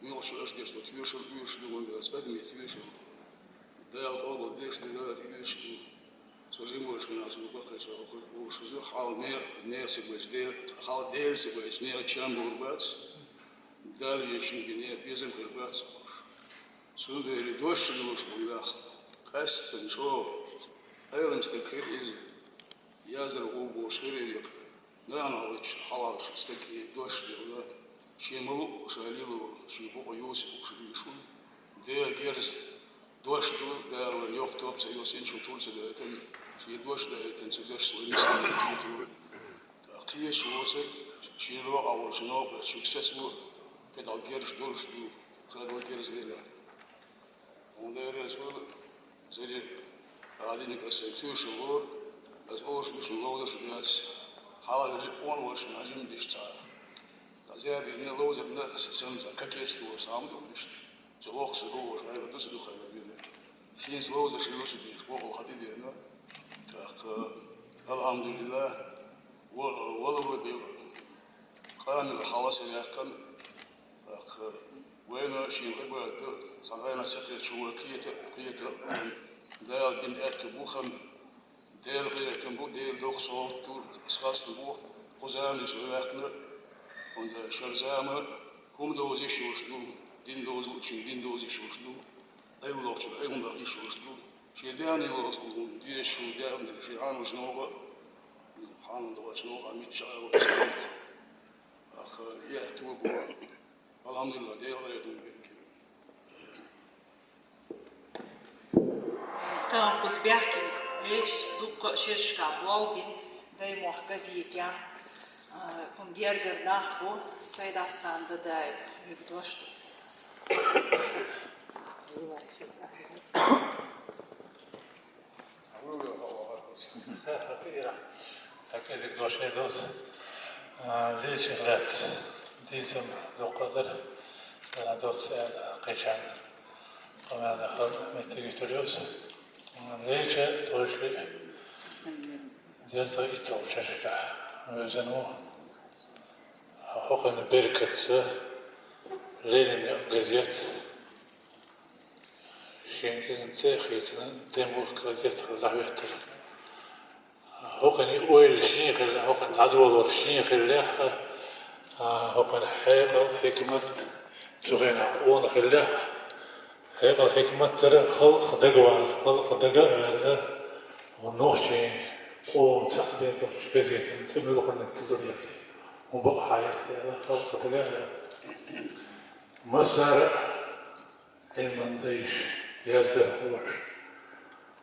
ميوش أشدش تيوشل دون أسباب تيوشل ده الأول ديش ده تيوشل سوزي موش من أسباب قصة وسوزي حال نير سبوج دير حال دير سبوج نير تشام بربات دار يشين بنير بيزم بربات سوزي دوش لوش بلاخ قص تنشو أيضا استكفير إز يازر وبوش غير نرى وش حال استكفير دوش ولا شيء مو سهليلو شيء بقى يوسف وشو ده جيرز دوش ده وين يخطب سيوسين شو طول سدايتن شيء دوش ده تنسدش سوين سنتيتو أكيد شو سك شيء رو أول شنو شو كسسو كده جيرز دوش دو كده جيرز ده وده رسول زي هذه نكسر شهور بس أوش مش نلوذ شديات حاول يجيبون وش نجيم ديشتار زي بيني لوذ بنا سنزا ككيست وسام دوشت جوخ سلوش هذا دوس خير بيني فين لوذ شلوش ديش وقل حديد هنا الحمد لله والله بيل قام الحواس يقن وين شيء قبل صنعنا سكت شو كيت ده بين أركبو خم ديل غير تنبو ديل دوخ صوت تور إسقاط تنبو قزام يسوي يقنر وند شرزامة هم دوزي شوشلو دين دوزو شين دين دوزي شوشلو أي لوش أي من ذا شوشلو شيء دياني لوش دي شو ديان شيء عن وشنوبة عن وشنوبة ميت شعر أخ يأتوا بوا الحمد لله ديل غير تنبو تمام قص بيحكي ليش صدق شرشة بوالبين داي محجزيت يعني كون جيرجر ناخبو سيدا ساند داي يقدوش تو سيدا ساند أكيد يقدوش يدوس ليش غلات ديزم دو قدر دوس قيشان قما دخل متيجتوليوس ليش توشي ديزا يتوششكا وزنو حقن بركة ليلة غزيات شينكين تخيتنا دمو غزيات غزاويت حقن أول شيخ حقن عدول شيخ الله حقن حكمة تغينا ون خله حكمة ترى خلق دقوا خلق دقوا ونوشي قوم سحبين كذية سبب لقنا كذية وبقى حياتي هذا خلق دقوا مسار من ديش يزدر خوش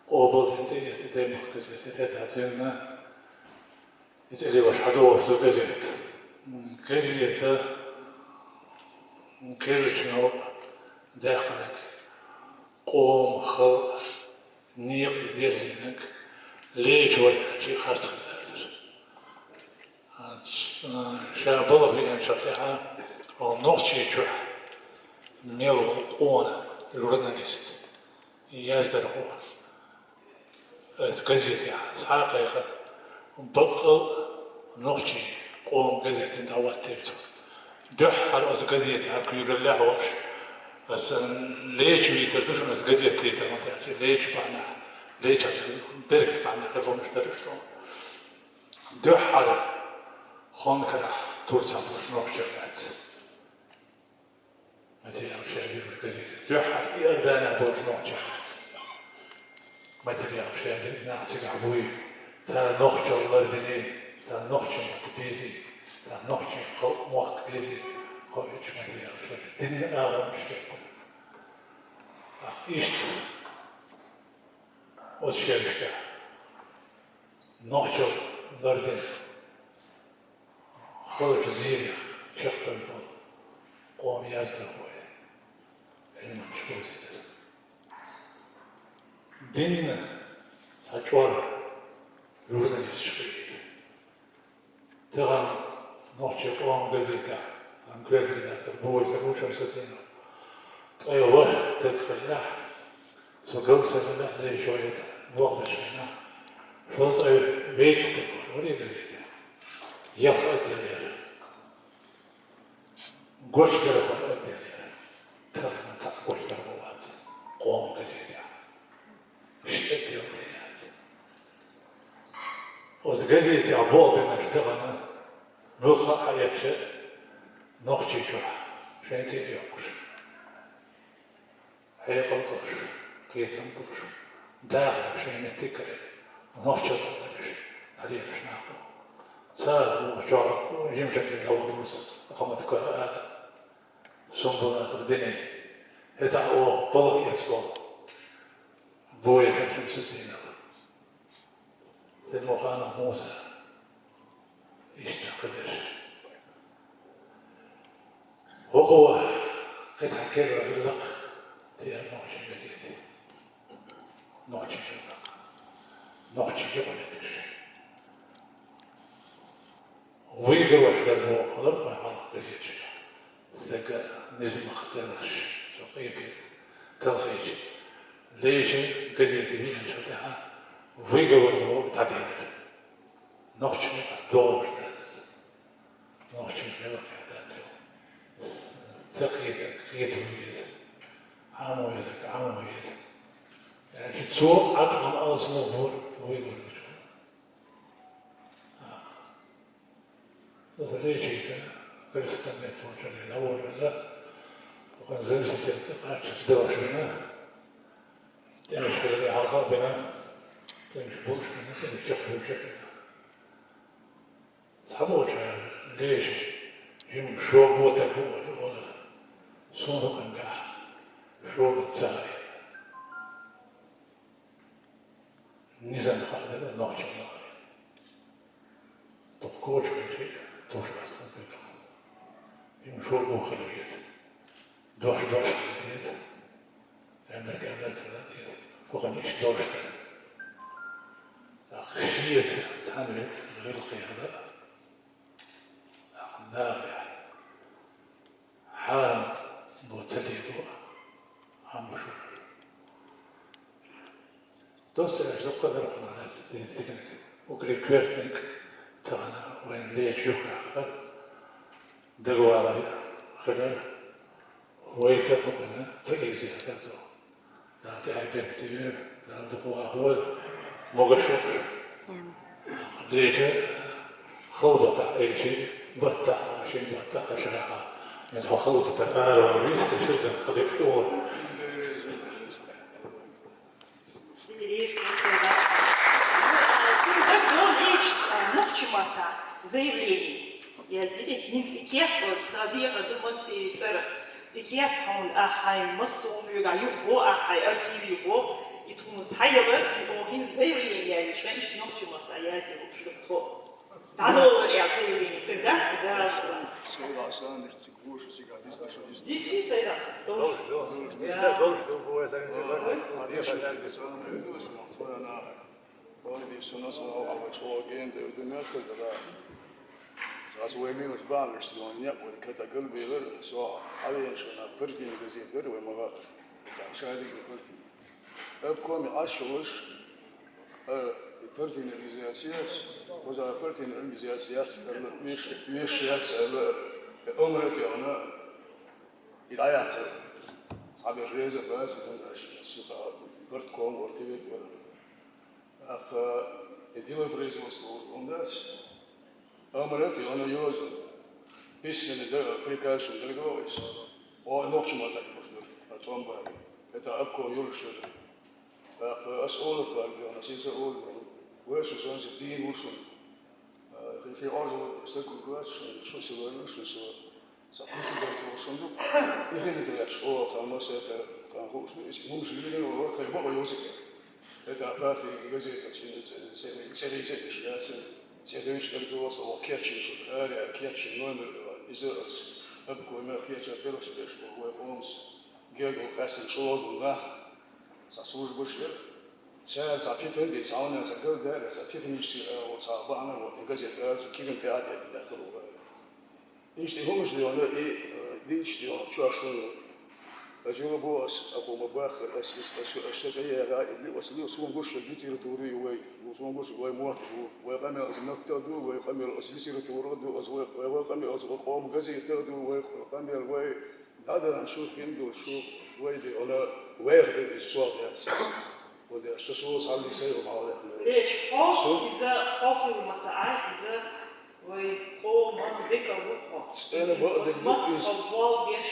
قوض انتي يتدين كذية يتعطينا يتدي وش حدور كذية كذية كذية شنو داخلك قوم خلق نيق يدير زينك ليش ولا شيء خاص شابه يعني شطيحة ونقشي شو ميلو قونا الورنانيست يازدر قوة كزيت يعني ساقة يخد بقل نقشي قوم كزيت انت واتيبتو دح على كزيت هاكو يقول الله وش بس ليش بيتردوش بس كزيت تيتر ليش معناها ليش بركة معناها كلهم يتردوش دح على خونكرا تورسان نوشجات مثلا شادي كزيت دح على إردانا بوش نوشجات مثلا شادي نعطيك عبوي تا نوشج الأردني تا نوشج متبيزي تا نوشج خلق موقت بيزي خلق مثلا شادي دنيا أغلى مشكلة إيشت والشركة نوشج الأردني خلق زيريا شخص البول قوم يازدر خوي علما مشكوزي دين هجوار يوردن يسشقي تغن نوشي قوم غزيتا تنكوير لنا تربوي تروش وستينا أيوة وش تكفيناه سقل سنة لي شوية وقت شينا فلت أيوة بيت تقول ولي غزيتا يفعل دليل قوش درخوا الدليل وزجزيتي أبوه بمجتغنا نوخا حياتش نوخشي جوح شين سيدي يوكش هي قلقش كيتن قلقش داخل شين التكري نوخشي قلقش عليه بشناخو سار وشعر وجمجم الأولوس أقامت هذا سنبلات الدنيا يتعوه بلغ يسبوع بوي سنشم ستين المقام موسى يشتقدر وهو قطع كبيرة في اللق ديال نوحشي بزيتي نوحشي في اللق نوحشي يقلتش ويقوى في الموقع لبقى حالق بزيتش زكا نزم اختلخش شقيك تلخيش ليش قزيتي هي شقيها ويقوى الموقع تعديل نوحشي دور ناس نوحشي في اللق ناس سقيتك قيته ويدك عامو يدك عامو يدك يعني تسوق عقد أصله بور ويقول لك هذا ليش يسمى فلسفة ميتون الأول ولا وكان زلزلة القطاع تدور شنو تمشي اللي حلقة بنا تمشي بوش بنا تمشي شكل بشكل صحبوش ليش جيم شوق وتكون ولا صورة قنقاح شوق تساري نزل قاعدة نوع شغلة تفكوش كل شيء توش أصلا تلقى جيم شوق وخلويات دوش ديت عندك كذا ديت وغنيش دوش أخشية تهملك غير القيادة ناغع حارم وتليدو عم بشوف دوسة أشتق ذرق الناس تذكرك وكلي كويرتك تغنى وين ليش يخرع خبر دقوا على خلال ويتفقنا تأيزي تبدو لا تعبين كتير لا دقوا أخوال موقشوك ليش خوضة أي شيء بطع شيء بطع شرعة يعني خوضة الآلة ويست شدة خليفون заявлений. Я зире нинцикех традиха думаси цера. Икех хаун ахай масум юга юбо ахай архив юбо итхумус хайялар охин заявление я зишка иш нохчумата я зе упшлукто. Данолар я заявление передать да. Десять сайрас. Долж. Als we meer met banen staan, ja, maar ik had dat wel weer zo. Alleen zo'n verdiende gezien door, we maar dat scheidig verdiend. Op kwam als je was, verdiende organisaties, was dat verdiende organisaties, meer scheids, omrek je aan, in ayat, hebben reizen bij ze, zo wordt komen, wordt weer weer. Ach, het hele производство omdat Америка, она юзает письменный приказ, договаривается. Он ночью так может, а там бы это обком юршил. أسئلة فارغة، أنا سيد أقول ويش سوون ستين وشون في أرض استكوا كويس شو سوون شو سوون سأقول سيد وشون جو يفهم تريش أو كان مسافر كان هو مو جيلين وهو كان هو يوزك это партия газета серии шляпы сервис передавался о кетче аля кетче номер из обкой мэр кетче перш что он географ хасен шоу на службу шлеп 자, 피터인데 사원에 그거가 технически вот сабана вот газета 기능 театр да 그거. 이제 홍수요는 이 리치요 추аш은 أجوا بوس أبو مباخر أشياء اللي وصلوا سوون قش ليتيراتوري وسوون قش ويموت ويقام أزمات تدو ويقام ليتيراتوري ويقام أزقام غزي تدو ويقام الوي هذا نشوف يندو شوف ويدي أنا ويخ الصوت هذا وده السوسو صار لي سير ومعه ليش خوف إذا خوف المتعال إذا ويقوم من بك الروح أنا بقدر بس ما تصور بيش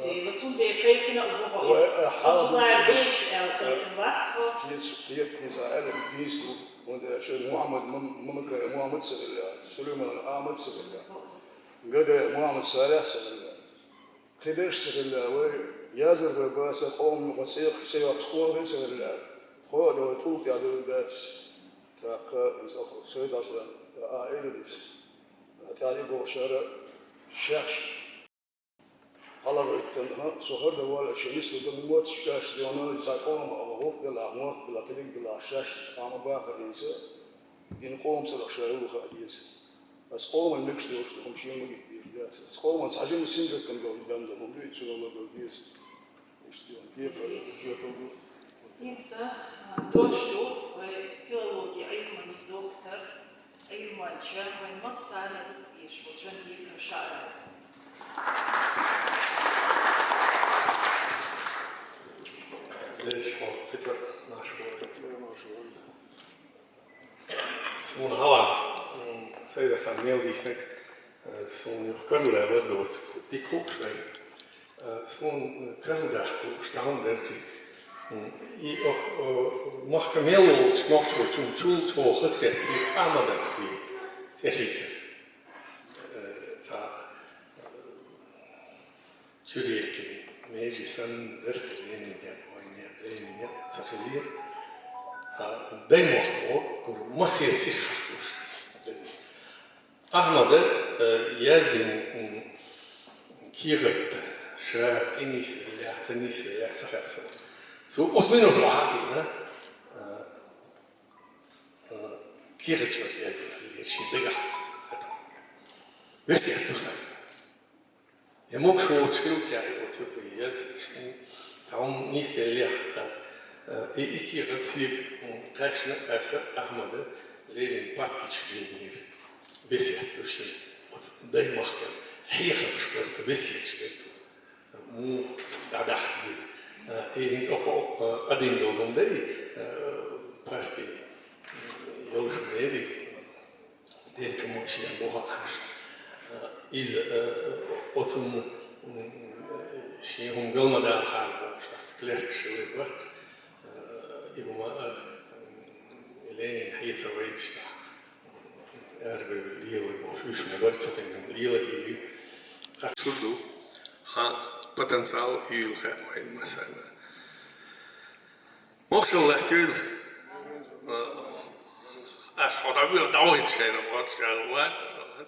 لتون دي كيكنا الروح وطلع بيش كيكنا وقت هي إسرائيل بيسو وده شو محمد سليمان أحمد سبلا قد محمد صالح سبلا خبير سبلا ويازر بس قوم وسيق سيق قوم سبلا خو لو طول يا دول بس فك سيد أصلا عائلة تعرف شارع شاش هلا بيتنا سهر دوال شمس ودم موت شاش ديانا يساقون أو بلا موت بلا كليك بلا شاش أما باخر إنسان دين قوم سلا شارع وخاديس بس قوم المكس دوش هم شيء ما بيجي بس قوم ساجين سينجر كان قول دم دم بيجي شو ما قول ديس إيش ديان كيف إنسان دوشتو وفيلولوجي علم دكتور علم جان ومسألة إيش وجن يكشار ليش هو فترة مشهور سون هوا سيدا ساميل ديسنك سون يفكروا لها بس ديكوك شوي سون كانوا داخل وشتاهم دمتي I mag hem heel goed nog voor toen toe gezet die aandacht die zeg ik jullie meisje zijn werkleningen leningen zoveel dat mag ook massie zich Ahmad yazdim kirib شاعر إنيس اللي أحتنيس اللي أحتخاصه سو أسمينه طبعاتي كيف تشوف يا زلمة شيء دقة بس يحتوسا يموك شو يعني وتبقى يزشني تعوم نيس اللي إيكي غتيب قاشنا أسا أحمد لين باكيش لينير بس يحتوسا دايما خطر حيخة مش برس بس يحتوسا مو بعد حديث إيه أخو قديم دولهم داي بارتي يوش ميري دير كموشي أبوها عاش إذا أتم شيء هم قل ما دار حال وشتات كلير شوي وقت يوم لين حيث الرئيس أربع ليلة وشوش مبارتة إنهم ليلة أقصده ها потенциал юлха вайн масана. Мокшил лахтюл ас хадагул давайт шайна варчан ваз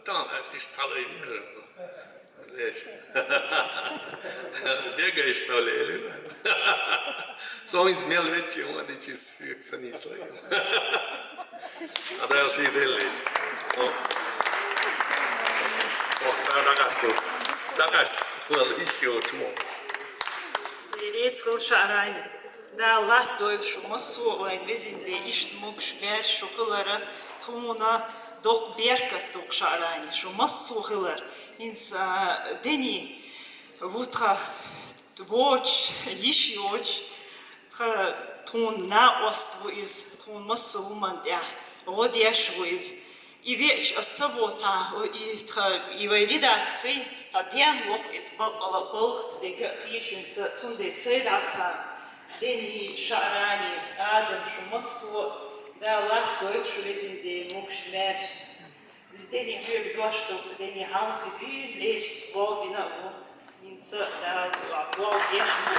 там ас иш талай мир. Леш. Бегай что ли или Сон измел вечи он дичис эксанисла. А дальше иделич. О, сарагасту. Well, еще чмо. Лес хлшарайны. Да Аллах дойл шумасу вайн везинде ишт мог шбер шукылары тумуна док беркат док шарайны. Шумасу хылар. Инс дени вутра воч иши воч тра тун на оству из тун массу умандя. Водяшву из и вещь особоца и в редакции Тадьян лох из Болхцвега Ричинца Цунде Сейдаса Дени Шарани Адам Шумасу Да Аллах Дойшу Лезинде Мукшмерш Дени Хюр Дошту Дени Халхи Дюн Леш Болбина Нинца Да Бол Ешму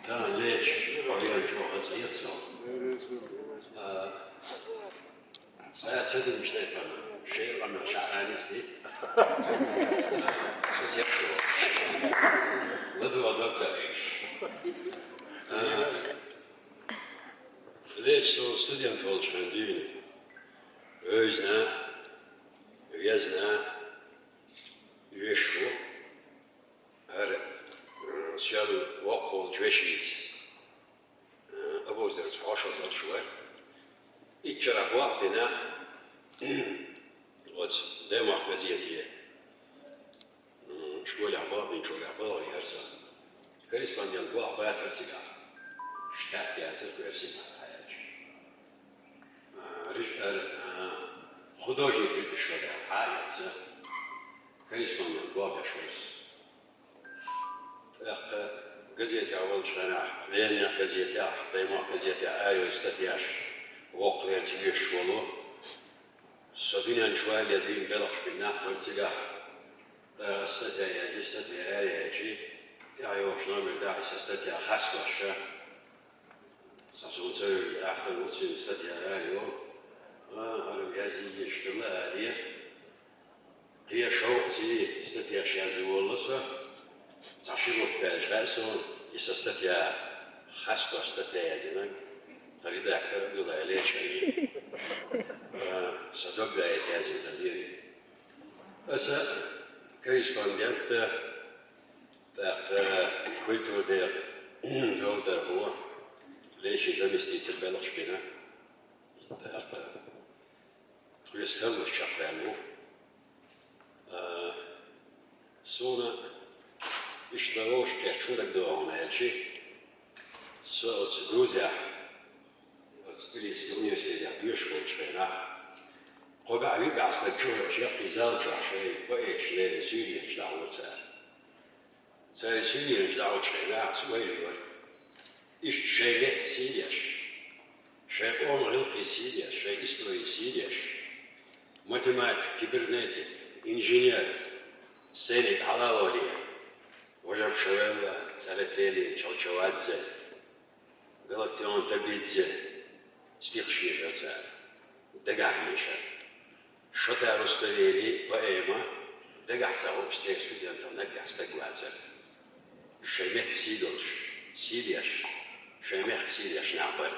Da leč, povijaju čoha za jeco. Sada cedim šlepana, šelana šaranisti. Što se jeco, ledova dobra riš. Leč su student volčan divni. Özna, vjezna, vješu, سيالو وقول جوشيز أبو زرت عشر شوي إتشرح واحدنا وات دايما قضيتي شو الأخبار من شو الأخبار يرسل كريس بان يلقوا بعض السجار اشتاق ياسر كرسي ما تحتاج رجال خدوجي تريد الشغل حاجة كريس بان يلقوا بشويس قضيتي أول شنا لأن قضيتي دايما قضيتي آيو استتياش وقت يشولو سبينا شوية الذين بلغش بالنحو والتجاه استتيا يزي استتيا يجي تعيوش نعمل داعي استتيا خاص وشا سأسون سوي أفتر وتسين استتيا آليو أنا يزي يشتغل آلية هي شوقتي استتيا شازي والله تعشيرو باش غاسون يستتيا خاص واستتيا يزينك تريد أكثر يقول عليه شيء صدق ده يتازم تديري بس كيس بانجنت تحت كويتو ده ده هو ليش زمستي تبلغش بنا تحت يستلم الشقيانو سونا اشتغلوش كشولك دوغنا يلشي سوت جوزيا Stilijski universitet bioškolč vena, koga vi ste čuvaš, jak ti zalčaš, poječ lere Syrien šlauce. Cari Syrien šlauce vena, svojljivor. Iš šeget Siriješ, še omrilki Siriješ, še istroji Siriješ. Matematik, kibernetik, inženjer, senik alavolija. Вожаб Шавелла, Царетели, Чалчавадзе, Галактион Табидзе, стихши жаца, дагахмиша. Шота Руставели, поэма, дагахца обстех студентов, нагах стагваца. Шемех Сидолш, Сидяш, Шемех Сидяш набар,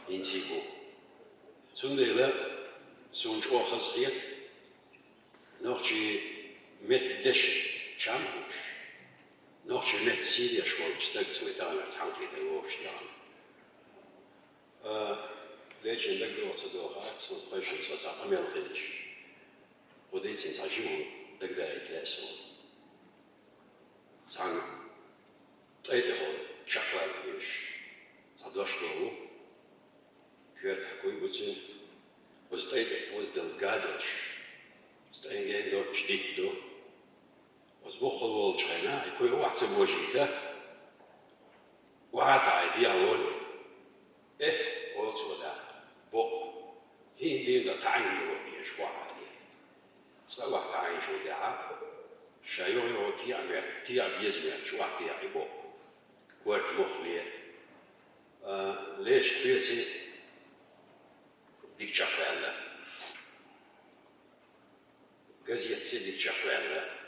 инсигу. Сундела, сунч охазгет, нохчи меттеш, чамхуш. Nog je met Syrië school stuk zo dan het hangt niet in overstaan. Weet je dat door te doorgaan, zo precies zoals dat Amerikaans. Voor deze is als je dat ik lees zo. Zang, tweede hoor, chocolade is. Dat was door. Keurt hoe goed zijn. Was tweede was delgados. Steen geen door dik door. Was bochel wol China, ik kon je wachten mojita. Wat idea wol. Wol zo daar. Bo. Hier die dat time wol je schwaar. Zwei wacht ein zo daar. Shayo yo tia bezmer schwaar tia ibo. Kwart moflie. Lees kwesi dik chakwana. Gazet dik chakwana.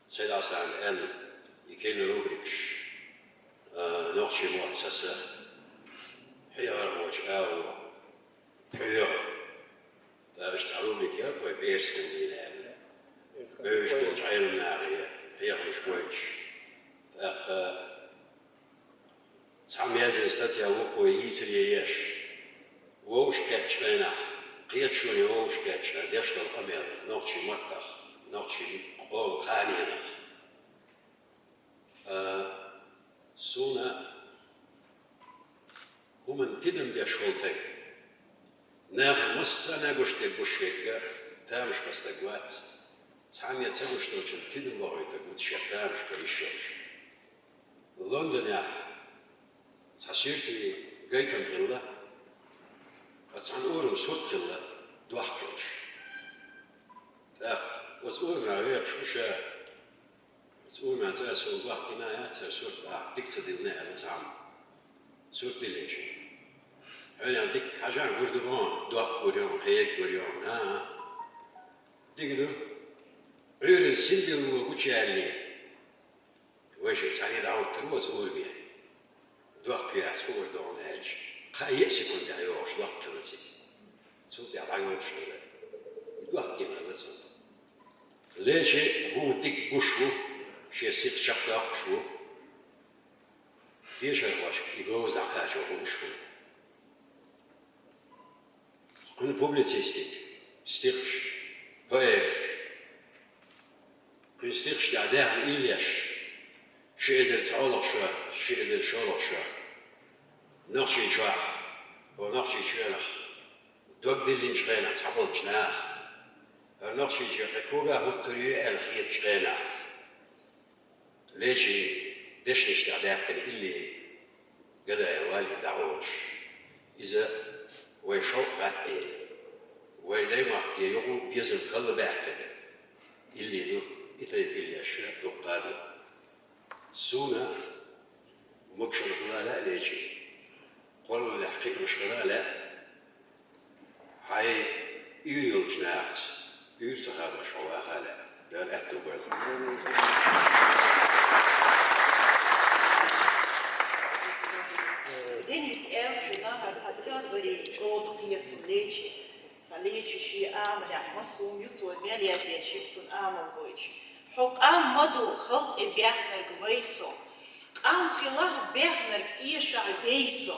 Sedasan en يكين روبريكش نوخشي مؤسسة حيار وشاو حيار تاش تعلمي كيف بيرسكن دينا بيش بوش عين النارية حيار وشويش تاق سام يازي استاتيا وقو يسري يش ووش كاتش بينا قيت شوني ووش كاتش ديش القمر نوخشي مطبخ نوخشي قول خانينخ سونا ومن تدم بيشولتك ناخ مسا ناقوشتك بوشيكا تامش بستقوات تسعامية تساقوشتوش تدم بغيتك وتشيك تامش بيشوش لندن يا تحسيرتي قيتم غلا وتسعان أورم سوت غلا دوحكوش تاق وتقولنا غير شوشا تقول ما تأسوا الوقت نايات سورة ديكسة دلنا الزعم سورة دليش أنا ديك حاجة ورد بون دوق بريون قيق بريون ديكلو عير السنبل وكوشالي واش سعيد عاود تروى تقول بيه دوق قياس ورد وناج قايس يكون دعيوش دوق ترسي سورة دعيوش دوق كينا لسه ليش هو ديك بوشو شيء سيد شقاق شو ديش الواش يجوز عقاج وشو publicistик, stichs, poërs, kun stichs ja der Ilias, sheezel tzolach shwa, sheezel sholach shwa, nochshi shwa, o nochshi shwelach, dog dilin shwena, tzapol chnach, nochshi shwa, koga hukkuryu el khiyat shwena, lechi deshnish ja der Ili, gada ya wali da'osh, إذا ويشوق بعدين ويداي وقت يجوا بيزن كل بعدين اللي دو اللي أشياء دو قادم سونا مكشر لا ليجي قالوا الحقيقة مش لا هاي يول جناحت يول سخابة شواء هلا ده الأتو برضه Денис Элджина артистят вари чоду пьесу лечи, за лечащий амля, масум юту мелязия шифтун амл бойч. Хок ам маду халт и бяхнер гвейсо, ам хилах бяхнер иша бейсо.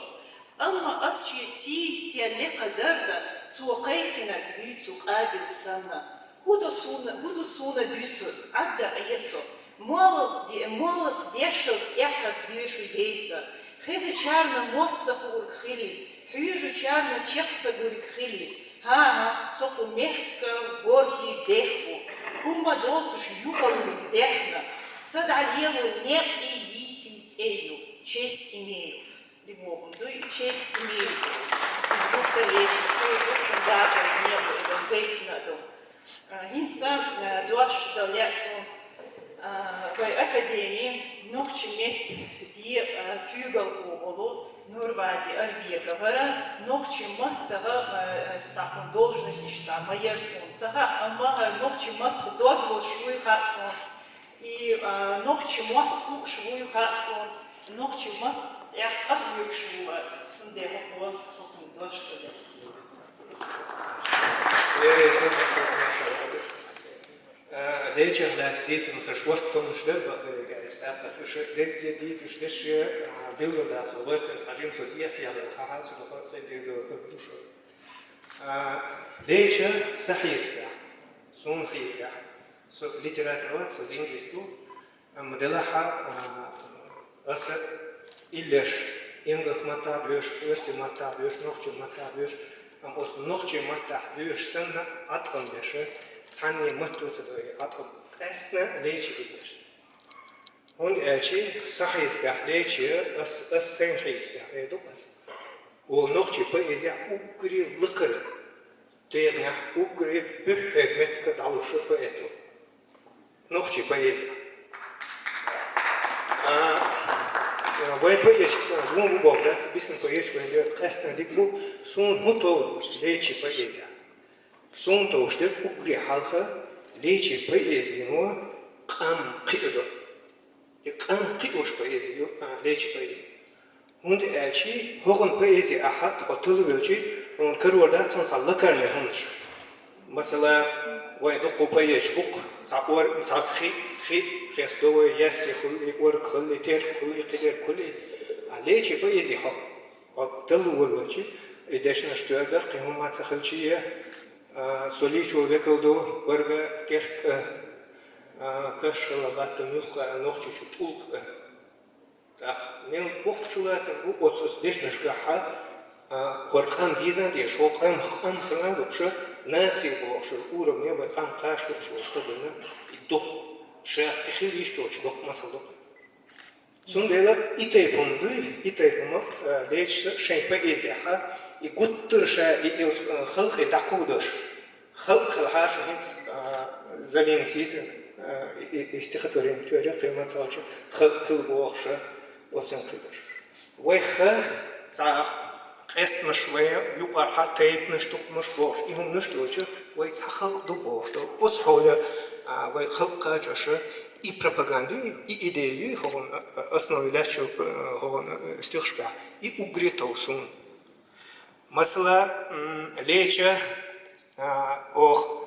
Амма асчи си сиалека дарда, цуакайкина гвицу قابل сана. Худо суна дюсу, адда аесо. Молос дешилс яхаб дюшу бейса. خزي شارنا موتسا خورك خيلي حيوجو شارنا تشيقسا غورك خيلي ها سوكو ميحكا بورهي ديخو هما دوسوش يوغالورك ديحنا صد عليهو نيقي يتي تسيلو честь имею лимогом дуй честь имею избутка речи свой будка дата небо эвангейт надо хинца дуаш далясун в академии ногчи мет ди кюгал олу Нурвади Альбекова ногчи маттага сахун должность ища майерсун цага амага ногчи мат догло швуй хасон и ногчи мат хук швуй хасон ногчи мат яхах юк швуа сундемо по хокун дошто дес Deze laat deze onze schwarten sterben geweest. Dat is deze deze beelden dat wordt en zijn zo eerst jaar gehad zo dat de douche. Deze sahiska, zo'n khira, zo literatuur, zo Engels toe, modelaha as English, Engels matadus, Russisch matadus, Noorse matadus, ons Noorse matadus zijn atlantisch. Цани маттуцад атом эсна лечи бидер. Он элчи сахисгах лечи ас сенхисгах эдукас. О нохчи поэзия угри лыкыр. Тегнах угри бүхэг метка далушы поэту. Нохчи поэзия. Вай поэзия, вон богдат, бисен поэзия, вендер эсна дикбу, сун хуту лечи поэзия. Сон тоштет укри халха лечи поэзию кам кидо. И кам кидош поэзию лечи поэзию. Und элчи хогон поэзия ахат хотул велчи он карода сон саллакарне ханш. Масала вай доку поэзия бук сапор сапхи хестове яси хули ор хули тер хули тер хули лечи поэзия хотул велчи эдешна штуадер кемат сахалчия Соли человека до варга керк кашлагат мюха ногчи чутулк. Так, мен бохчулаться вот здесь нашгаха хорхан дизан деш хокан хан хран докша наци бохш уровня бatan каш докша что было и дох шах хили что док масалдок. Сундела итейпом леч шей поэзия и гуттырша и халхи дакудош халх хаш хинс залин сизен истихаторин тюря кемат сача халх бохша осен кидош вайха за кест мшвая юқар хатейт нштук мшбош ихум нштуча вай сахал ду бош то осхоля вай халка чаша и пропаганду и идею хогон основилачу хогон стихшка и угретосун Масла леча ох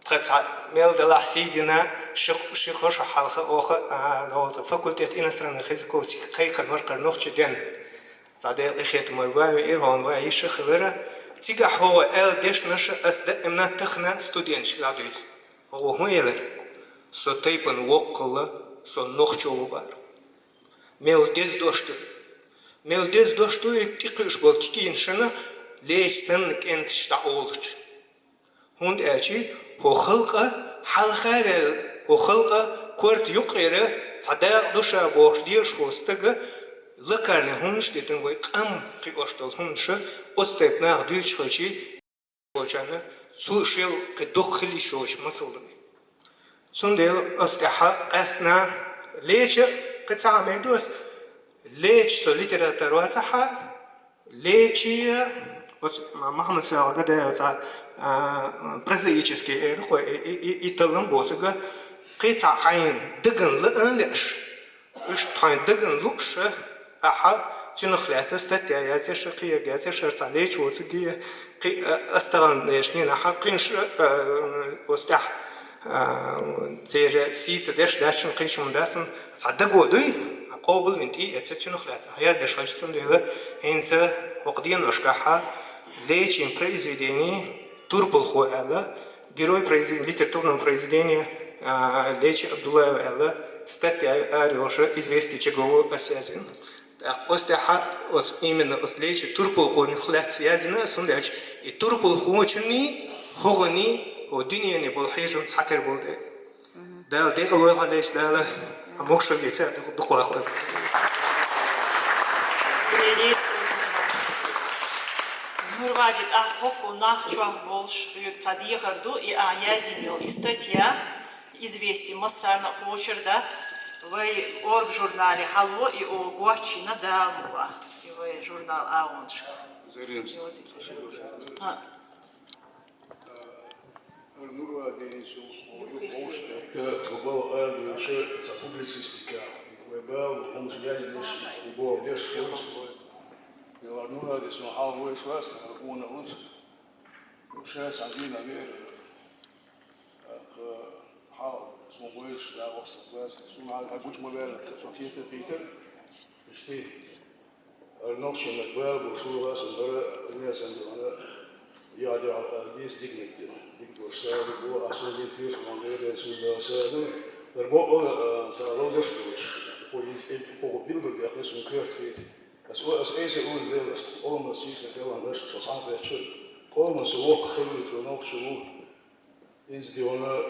траца мелдала сидина шихош халха ох на факультет иностранных языков кайка маркар нохчи ден заде эхет марвай ирван вай шихвера تيجا هو ديش نش أصدق إمنا تخنا ستوديان شلاديت هو هيلا سو تيبن وقلا سو نخشوا بار ميل ديز دوشتو يكيش بول كيكين شنا ليش سنك انت شتاولش هوند أشي هو خلقة حلقة هو خلقة كورت يقرأ صدق دوشة بوش ديرش وستجا لكرنا هونش تيتن ويقام قيوشتل هونش أستبنا ديرش خلشي وجانا سوشيل كدخلي شوش مسلم سندل أستحق أسنا ليش قطعة مدوس ليش سوليترا ترواتها ليش محمد سعد ده برزيليشكي إخوة إيطاليان بوسقة قطعة عين دقن لأنلش إيش عين دقن لوش أحا تنخلات استتيا شقية جات شرط عليه وتجي أستغل ليشنين أحا قنش وستح زير سيت داشن قيش من داسن صدقوا دوي قابل انتي اتسنو خلات هيا داش خلشتون ديلا هينسا وقديا اشكاحا ليش بريزيديني توربل خو الا جيروي بريزيدين ليترتورن بريزيديني ليش عبد الله الا статья арёша известий чего осязин остаха ос именно ос лечи турпул хон хлят связина сундач и турпул хочни хогни о диньяни бол хижм цатер болде дал дегал ой халеш дал амокшо беца духлахлы Прелес Нурвадит ахбоку нахчуах болш цадихарду и аязимил и статья известий массарна почердат в орг журнале Халво и о Гуачина Далуа и в журнал Ауншка. Нурвадит تقبل قال شيء publicistica وبال هم جايزنش يبغوا بيش خلص يورنونا دي سو حال هو شواس هون ونس وشاس عندنا غير حال سو ويش لا وصل بس سو مع اقوش مبالغ سو بيتر اشتي النقش المقبال وشو راس الناس عندنا يعدي على الديس ديك وشاف هو أصلا يفيش من غير سودا سادة دربوا سالوزش هو بيلدر بيأخذ سكر فيت بس هو أساس يقول ده بس أول ما سيف كده عندش تصعب يشل أول ما سوق خلي في نوع شو إنز ديونا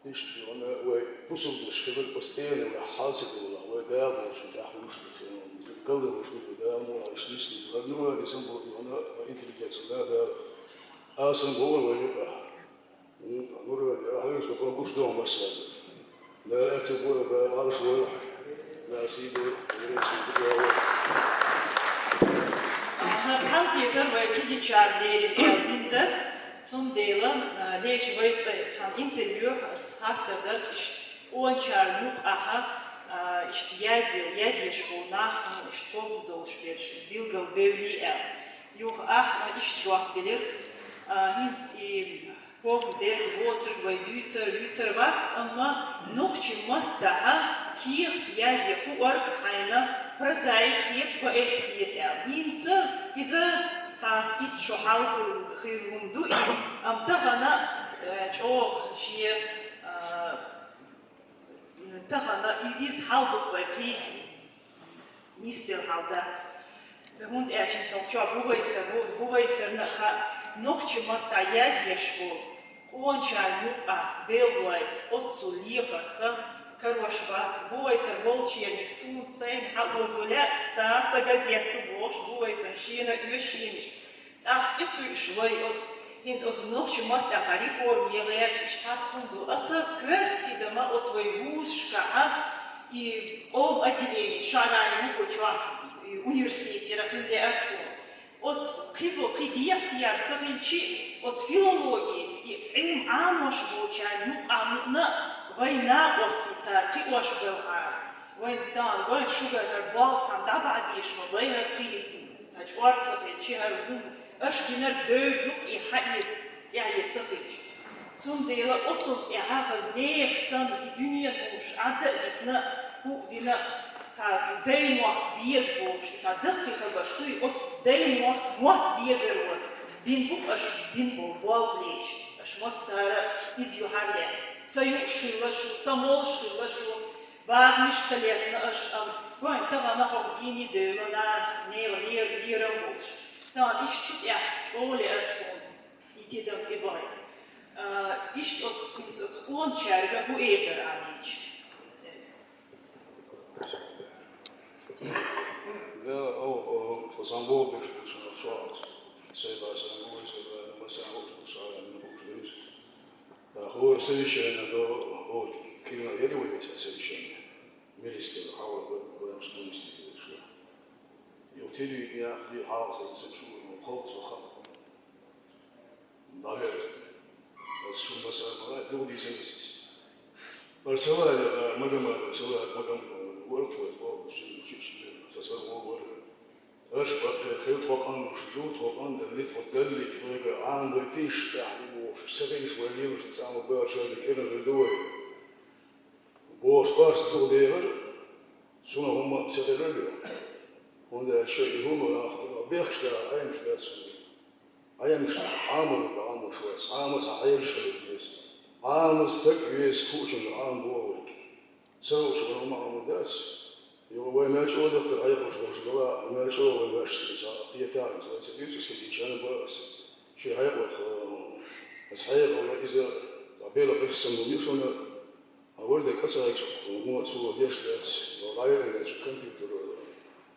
إيش ديونا وبوصل مشكلة بس إيه ولا حاسب ولا وده وشو تحوش قلب وشو ده مو عشرين سنة غدروا يسمى ديونا إنتليجنس ده أصلا هو ولا مرة أحيانا سوف نقول دوم بس لا أكتبوا بعض شوي لا سيبوا Harcan Peter ve kedi çarları geldiğinde son değilim leş ve san interview hartada on çarlık aha işte yazı şuna işte dolmuş bir bilgil bevli yok işte cevap gelir hins Bog der water by user wat amma nog chimataha kiert yazi kuark hayna prazaik hiet ba ethiet hinsa iza sa itcho half khirumdu am taghana choh shie taghana is haldu waki mister haldat der hund erchen so choh buweiser na nog chimata yazi shvo Ончар юка белой отцу лихаха карвашвац буйся волчьяник сун сейн хабозуля саса газету бош буйся шина юшиниш ах типу швой от хинс ос ночи мат азари форм елер штатсунду аса кверти дама от свой вузшка и ом отделение шарай мукочва университете рахинде асу от кибо кидиасия царинчи от филологии علم عامش بوچا يقامنا وينا وسطا كي واش بها وين دان وين شوغر هرباط سان دابا بيش وين قي ساج ورت صفي شي هربو اش دينر دور دوك يحيت يتصفيش ثم ديلا اوتو يحافظ نير سن الدنيا مش عدتنا هو دينا تاع دايم وقت بيز بوش صدقتي خبشتي اوت دايم وقت بيزر بين بوك أش بين بوال ليش أش مسارة إز يهارلات تيوش لشو تمولش لشو بعد مش تلينا أش قوين تغى نقول ديني دلنا نير يرموش تان إيش تيا تولي أرسون يتدم كباي إيش تقول شارع هو إيدر عليش for example, beslutningen zoals Seba zijn woord, maar zijn ook zo en ook dus. Daar hoor solution en door hoor kina anyway solution. Minister Howard Williams minister zo. Je tijden ja die haalt het zo op groot zo gaan. Daar is dat is zo'n zaak door die services. Maar zo madam work for all so ايش بقى خيط وقان وشجوط وقان دليت فضلي فريق عام بريتيش يعني وش سبعين شوية وش تسعة بقى شوية كده بالدول بوش قارس دولار شنو هم سدلوا هذا الشيء هم بيخش عين شوية عين مش عام شوية عام صحيح شوية عام استقيس كوشن عام بوك سو شو هم عم داس يو ما شو دكتور هاي وش دوا ما شو وش هي تعرف سو تبيش تسوي شان بس شو هاي صحيح ولا إذا قبل بيسمو يشون أول ده كسر هو سو ديش داس وغاية إنه شو كمبيوتر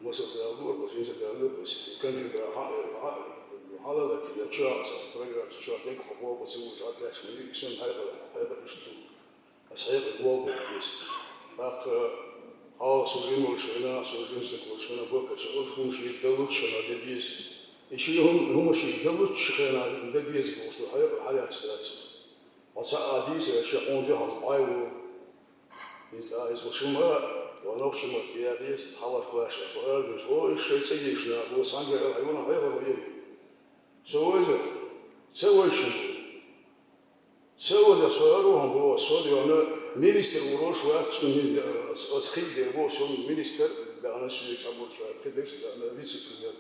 مثلا أقول بس إذا قالوا بس كمبيوتر هذا ده تبي تشارج برنامج تشارج لك هو بس هو تعرف شو يسون هاي صحيح الجواب بس سوزين وشنا سوزين سكوشنا بوكا شغلهم شيء دلوت شنا دبيز يشيلهم هم شيء دلوت شنا دبيز بوصل حياة سلاسل وسأدي سيشيء عندي هالبايو إذا وشما ونوشما تيابيز حوار كلاش وقال هو الشيء سيجنا هو سانجا أيونا هاي غريب سوى ذا سؤالهم هو سؤال أنا مينستر وروش وقت من أسخيل دربو شون مينستر بأنا شيء كابول شوية كده أنا فيسي كده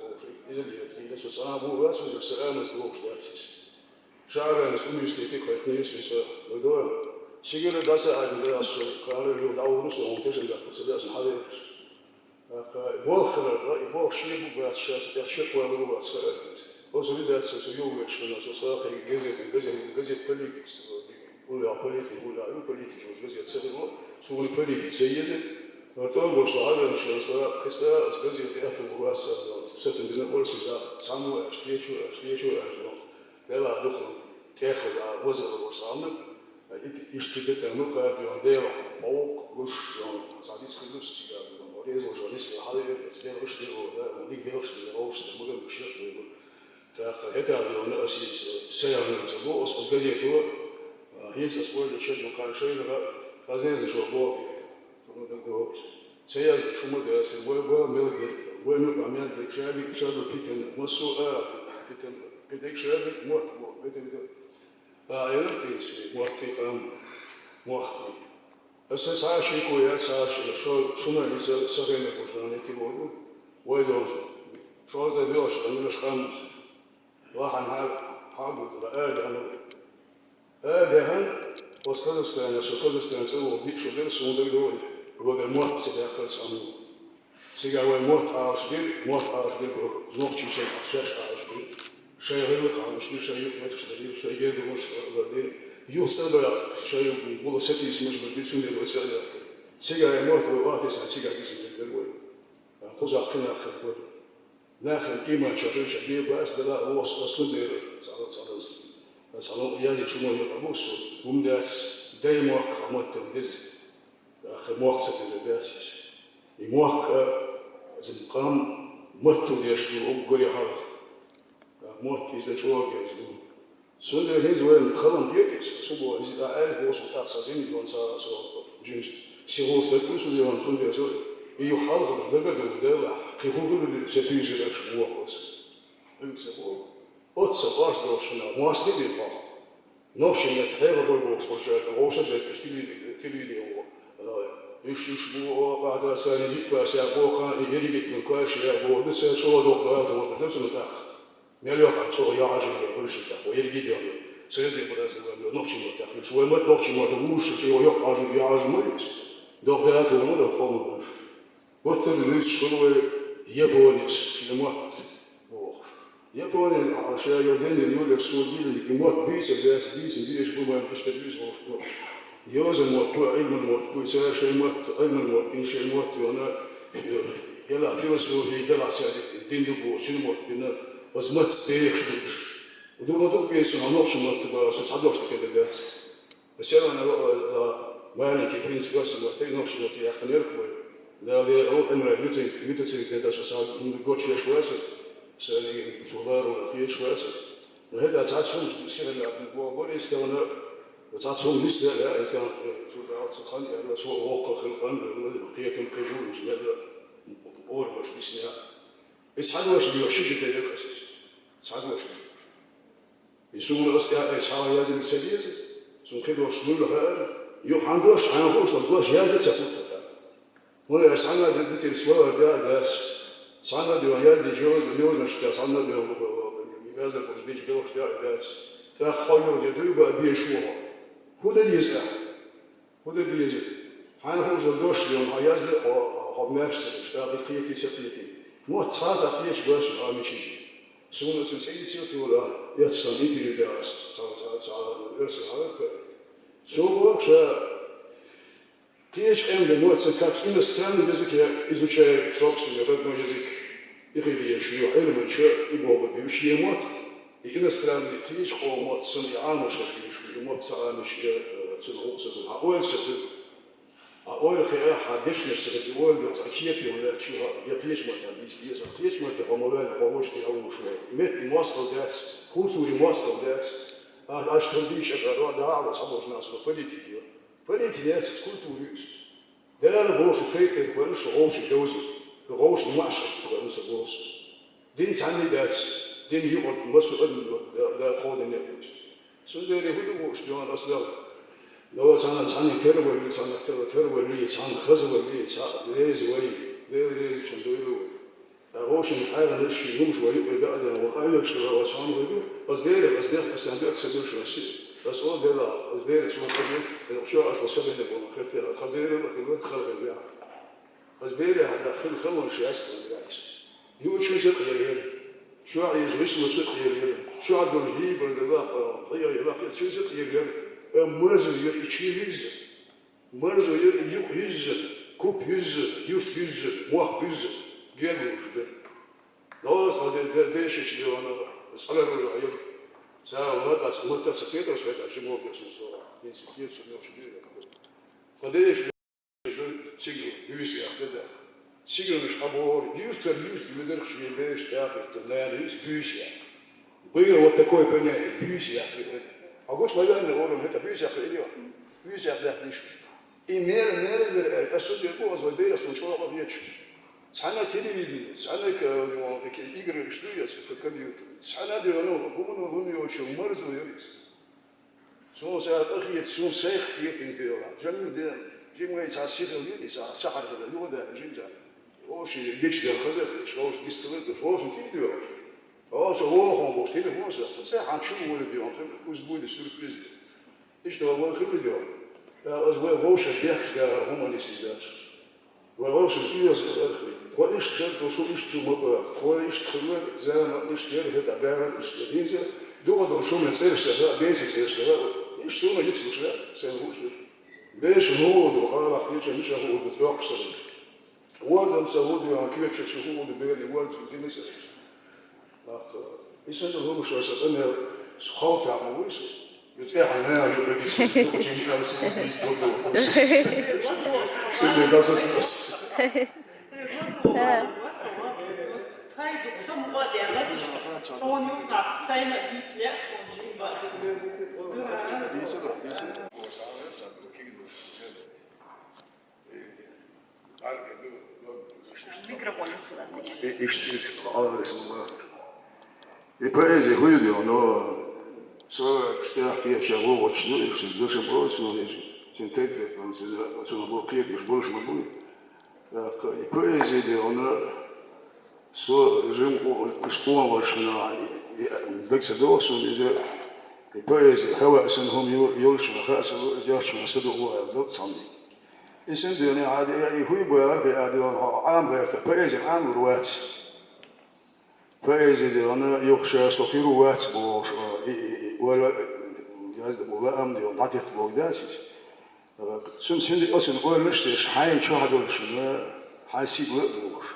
إذا اللي شو سأنا أبو راس ولا سلام مسلوك دارسيس شعر أنا سوي مستيقظ كده نيسوس بدون سيجر داسة هذا الشيء قالوا اليوم داود نص وانتشر ده بس ده هذا بوخر بوخشي بقى شيء ولا بس وصل ده سيجوا يشكلنا سوسا جزء politics ولا politics ولا politics جزء سيجوا شغل politics سيجد نتوقع وش هذا مش كسر جزء تأثير بواس ستة دينا ولا سيجا سامو أشكيشو لا دخل تأخذ وزن وصامن يشتكي تنوكا بيونديرو أو وش ساديس كلوس سيجا وريز وش وليس هذا يصير وش ده وديك بيوش ده أو شيء ممكن بشيء فهذا اللي أسي سيارة نتبوه أصل جزية هي أسبوع الشيء مكان شيء لازم نشوف بوه فما تقولش سيارة شو ما درس وين ملك وين عميان شابي بيتن مسوء بيتن بدك شابي موت بيتن ينتهي موت كلام موت أساس عايش كويس عايش شو ما إذا سرنا كلنا نتبوه ويدون شو هذا بيوش أنا مش خام واحد حاضر آدهن وسكدستان سكدستان سووا ديك شو غير سووا دول وقال موت سيداخل سامو سيجا موت عاشدين موت عاشدين نوع شيء شاش عاشدين شيء غير عاشدين شيء ما تشتري شيء غير مش غير يوصل شيء يقولوا ستي اسمه بدي سوني وسأل سيجا موت واحد سيجا بيسمع دول خذ أخينا أخذ ناخذ قيمة شغل شديد بس ده هو الصدر صار يعني شو ما يقبوس هم داس دايما خمات تودز آخر موقع سداس الموقع زين قام متو يشلو أقولي هذا موت إذا شو أجلس سند هيز وين خلهم بيتش سبوا إذا قال هو شو تحصلين يوم صار جنس سيرو سكون شو يوم شو بيسوي يحاول ده كيفوفل ستيجي الأشبوع بس الأسبوع أتصبح دوشنا ما استدي بقى نوشنا تغير بالبوس وشاء غوشة تلي هو يشبوع بعد سنة بس يبوع كان يجري من كاش يبوع بس شو دوقات هو نفس المتاخ مليون شو يعجب كل شيء تقوى يلقي سيدي برازيل نقشي متأخر شوي ما نقشي ما تقولش شيء ويعجب يعجب ميت دوغيات ولا فومش وتر نيس شنو يابونيس كلمات بوخ يابوني عشان يودين يقول السعودي اللي كلمات بيس بما ينقش بيس وش يوزن موت علم الموت سوى شيء موت علم الموت إن شيء موت وأنا يلا في مسؤولية يلا سعد الدين دبوا شنو موت بنا بس ما تستيقش ودول بيسون نقش موت بس تصدقش كده ده بس أنا ما أنا كيفين سواسي موتين نقش موت يا أخي نركب ده هو أنا متى تسير كده صار من قط شوية شواسي سأني شغال ولا في شواسي وهذا ساعات شو بيصير اللي بقول يستونا وساعات شو لسه لا يستونا شو ده خلي على شو وقع خلقان وقية كم كيلو جمال أول مش بيسمع إسحاق وش بيوشي كده يكسر إسحاق وش يسوون الأشياء إسحاق يازم السبيز سون كده وش نقول له يوحندوش لندوش يازم تفوت ولا إسحاق ده بتسوى ده بس صعنا ديوان يازم جوز نشتى صعنا ديوان يازم مش بيج جوز ده بس فخلوا يدوب بيشوها هو ده اللي يزيد حنا هو جدوش اليوم هيازل أو نفسه اشتغل قيتي سقيتي مو تصاص قيش باش غامشي سونا تنسي سيرتي ولا يتصنيتي لداس صار يرسل على الكرت شو وقش قيش أم لموت سكات إن السنة بزك إزوجة صوبس يردنا يزك يغير يشيو علم شو يبغى بيمشي موت إن السنة قيش قومات سنة عامش يشيو موت سعامش سنة أول سنة أول خير حدش نفسه أول بس أكيد ولا شو يطيش ما تبيش ليش أطيش ما تقومون قومش تهون شوي مت يواصل داس كوتو يواصل داس أشتغليش أقرأ ده وصبر ناس بوليتيكيو ناس كوتو يوش ده الغوش فيك كونش غوش جوز الغوش معش كونش غوش دين ثاني داس دين يقعد مسؤول ده قود الناس سندري هو غوش جوان أصلا لو سان تربو سان تربو سان خزبو سان ليز وي ليز شندويلو غوشن حاجه ليش يوم شويه بعد وقايل شو وسان وي بس عندك سبب شو شيء بس هو ده بس شو قبل شو اصلا سبب ده خدت خبير خلق البيع بس هذا خل شيء اسمه الجايز يو شو شقيه شو عايز اسمه شقيه شو عاد الجيب ولا طيب شو شقيه مرزو يشيل مرزو يخيز كوب يز يوست يز موح يز جابوش ده لا صار ده شيء اللي أنا صار له عيال ساعة ما تسمعت سكيت ولا سكيت عشان مو بس صار ينسكيت شو فده شو سيجل يوسي هذا سيجل مش حبور يوست يقدر شيء بيش تاخد تنام يوست يوسي بيجي وقت كوي بني يوسي أقولش ما يقولون يقولون هذا بيجي أخيرا بيجي أخيرا ليش؟ إيميل السود يقول أزود بيلا سوى شو رقم يجش. سحنا تلفزيون سحنا يقرأ شوية في الكمبيوتر سحنا ديالنا هم يوشوا مرزو يريس. شو ساعات أخي شو سايخ يتين بيلا جميل ده جميل يساسير يريس سحر هذا يوم ده جميل. وش يجش ده خزر وش ديستريد وش كيديو شو هو خون بوستين هو سا حنشوف هو اللي بيوم فوز بودي سوربريز إيش هو هو خبر اليوم از هو غوش بيحكي كار هم اللي سيداش وغوش الإياس الأخير خويش جالس وشو إيش تمر خويش تخمر زي ما إيش يرهد عدالة إيش يدينزه دوما شو من سير الشباب بيس سير الشباب إيش سونا يكسب الشباب سيروش ليش هو وقال أخير مش هو بتوقف سبب وارد مسعود يوم كيف شهود بيري وارد في الجنس إيش هو مش واسط أنا خوف عم ويش يتأخر هنا يقول لي تيجي على سوق يستوب سيدي قصص بس تخيل سم ما ديالنا كون يوقع تاينا ديتيا ميكروفون خلاص И поэзия хуйдё, но сорок стяхи чего вот что даже просто синтетика, он сюда был клиент, уж больше не будет. И поэзия, она со жим исполнилась на دكس دوسون إذا يبايز هواء سنهم يلشون خاص يلشون صدق ويبدو صندي إنسان دنيا عادي يهوي بيار في عاديون عام غيرت بايز عام روات بايز ديون يخشى صفي روات بوش ولا جاز ولا أم ديون عطيت بوداسي سن أصلا ولا نشتش حين شو هذول شنو حين سيبوا بوش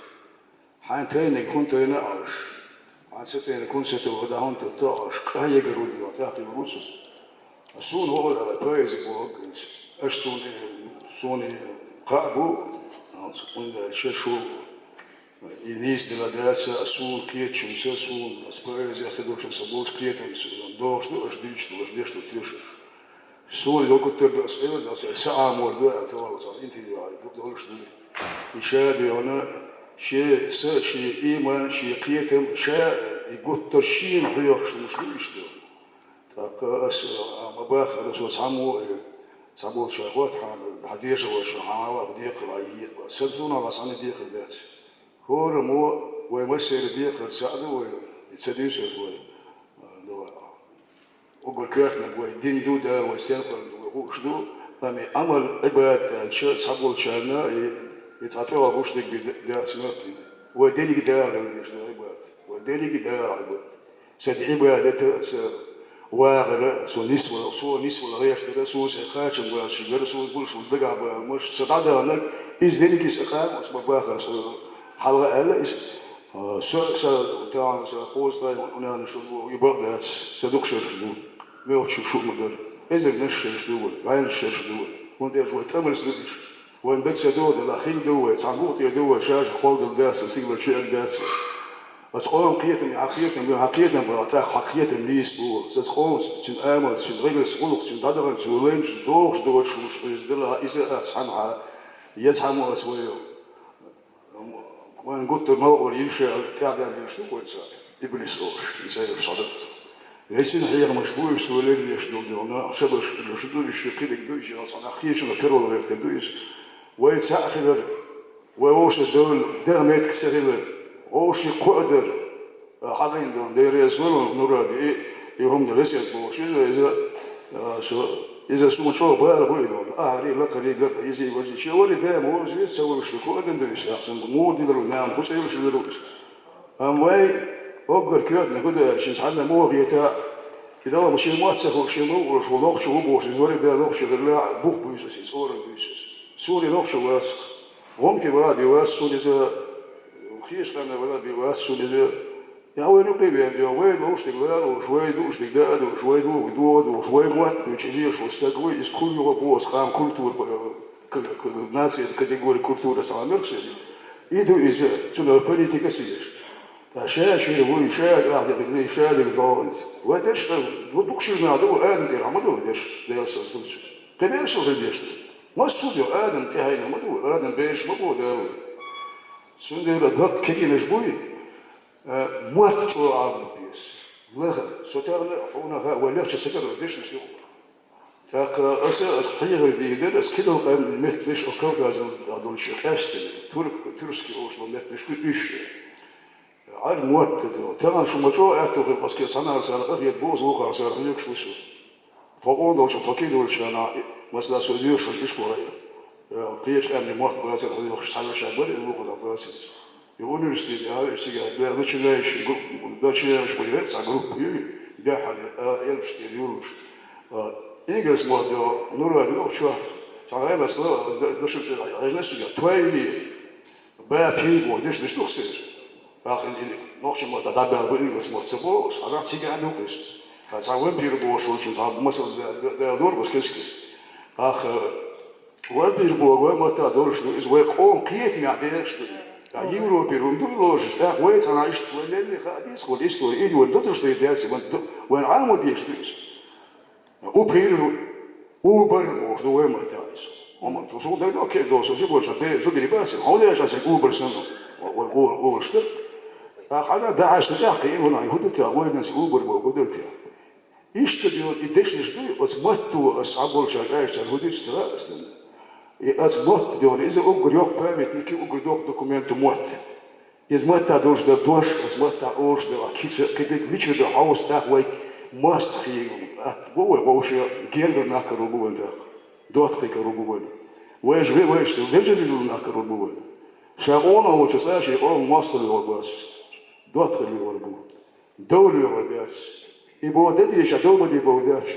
حين تين يكون تين عرش حين ستين يكون ستة وهذا تطاش هاي جرودي وتأخذ روسه السون هو بايز بوش أشتون سوني قابو وإن شو ينيس دلادات سون كيت شو سون أسبوعي زي خدوش سبوت كيت دوش ديش تيش سون لو كنت أسئلة ساعة موردة تواصل صار أنت اللي قلت شو يشابه هنا شيء شيء إيمان شيء كيتم شيء يقول ترشين حيوك شو مش بيشتغل تاكس مباخر شو تعمو سبوت شهوات حديث وشو حاول بديق العيد سبزونا بس أنا ديق البيت هو رمو ويمسر ديق السعد ويتسديس وي وقول كيفنا ويدين دودا ويسافر وشدو أمي عمل عباد شات سبوت شارنا يتعطوا وش ديك بدار سنتي وديني دار عباد وديني دار عباد سد عبادة واغرة سو نسوة غير ترى سو سخاش ولا شجرة سو يقول شو دقع مش سداد هناك إزدني كسخام أسمع باخر سو حلقة ألا إس سو تاعنا سو قوس تاعنا هنا نشوف يبرد هات صدق شو ميو شو مقدر إذا نشر شو بعدين نشر شو وانت شو تمر سدش وين بدك سدود الأخير دوّة تعبوت يدوّة شاش قول الداس سيقبل شيء الداس أتقول حقيقة براتاح حقيقة ليس هو تتقول تنآمل تنغير تقول تندرج تولين تدوخ دوش وش يزدلها إذا أتصنع يتحمل أسويه وأنا قلت الموضوع يمشي تعبان يشتو كويس إبليس أوش يسير صدق ليسين حير مشبوه سولين يشتو دونا شبش يشتو يشتكي لك دوش أصلا أخيش نكرر غير تدوش ويتأخذ ووش الدول دامت كسريل وش يقدر حالين دون دير يسولون نورا يهم درس بوش إذا سو شو بار بقولون هري لا قريب لا يجي وجه شيء ولا دام هو يسوي شو كود ندرس أحسن مو ديروا نام كل شيء وش يدرس واي أقدر كذا نقول شيء حنا مو بيتا إذا هو مش موثق شيء مو وش وضوح شو بوش زوري ده نقش غير بوخ بيسوي صور بيسوي سوري نقش واس ممكن ولاد يواس سوري ده وخيش كان ولاد يواس سوري ده يعني وين يقيم يعني وين وش تقدر وشوي دوش تقدر وشوي دو وشوي موت وشيء شو استقوي يسكون يوقفوا أصحاب كلتور كل الناس كاتيجوري كلتور أصحاب نفسه يدو شنو بوليتيكا سير فشاء شيء يقول شاء راح يقول شاء يقول وادش ودوكش نادو آدم كده ما دو دش ده يصير تبي شو تبيش ما السوديو آدم كهينا ما دو آدم بيش ما بودو سندي بدك كي نجبوي موت شو عارف بيس لا سوتر هنا ولا شو سكر دش شو تاك أصل خير بيقدر أصل كده قام مت مش أكو جازو هذول شيء كاستل تورسكي أوش ما مت مش بيش عاد موت ترى شو ما جو أعتقد في باسكت صنع صار غير بوز وقع صار هيك شو فقول ده شو فكيد ولا أنا مثلا سوديو شو إيش بوري قيش أمي موت بس هذا وش حاجة شغال الوقت بس يقول لي السيد هذا السيد ده مش لايش ده شيء مش بيرد سأقول ده حاجة يلبس يلبس إنجلس موديو نور هذا شو شغال بس ده شو عايز نشتغل تويلي بابي ودش مش تخسر فاخر نوخش ما تدابع بالإنجلس موديو صار تيجي عنده كيس فساوي بيربو شو تعب مثلا ده دور بس كيس آخر وابيش بوه ما تدور شو إزواج قوم كيف يعديش يورو بيروندو لوج ساق ويت أنا عشت ولا اللي خاديس وديس وإيدي ودوتش في دياسي وين عامو ديش وبيرو وبر شو وين ما تعيش هم شو ده ده كده شو جيبوا شو دي بس هو ده عشان اوبر سنه وهو اشتر فقال ده عايش تحكي هنا يهود تاع وين ناس اوبر موجود تاع يشتري يدش يشتري وسمعتوا اصحاب الشركات يهود يشتري أصبحت دون إذا أقول يوم بامت نكى أقول دوك دوكمنت موت يزمتا دوش ده دوش يزمتا اوش ده كيس كده مش ده عاوز تاخوي ماستخي وش جيرد ناكر وبول ده دوت كي كروبول ويش فيجري ناكر وبول شاغونا وشساشي او ماستر وباس دوت كي وبول دولي وباس يبو ددي شدو بدي بوداش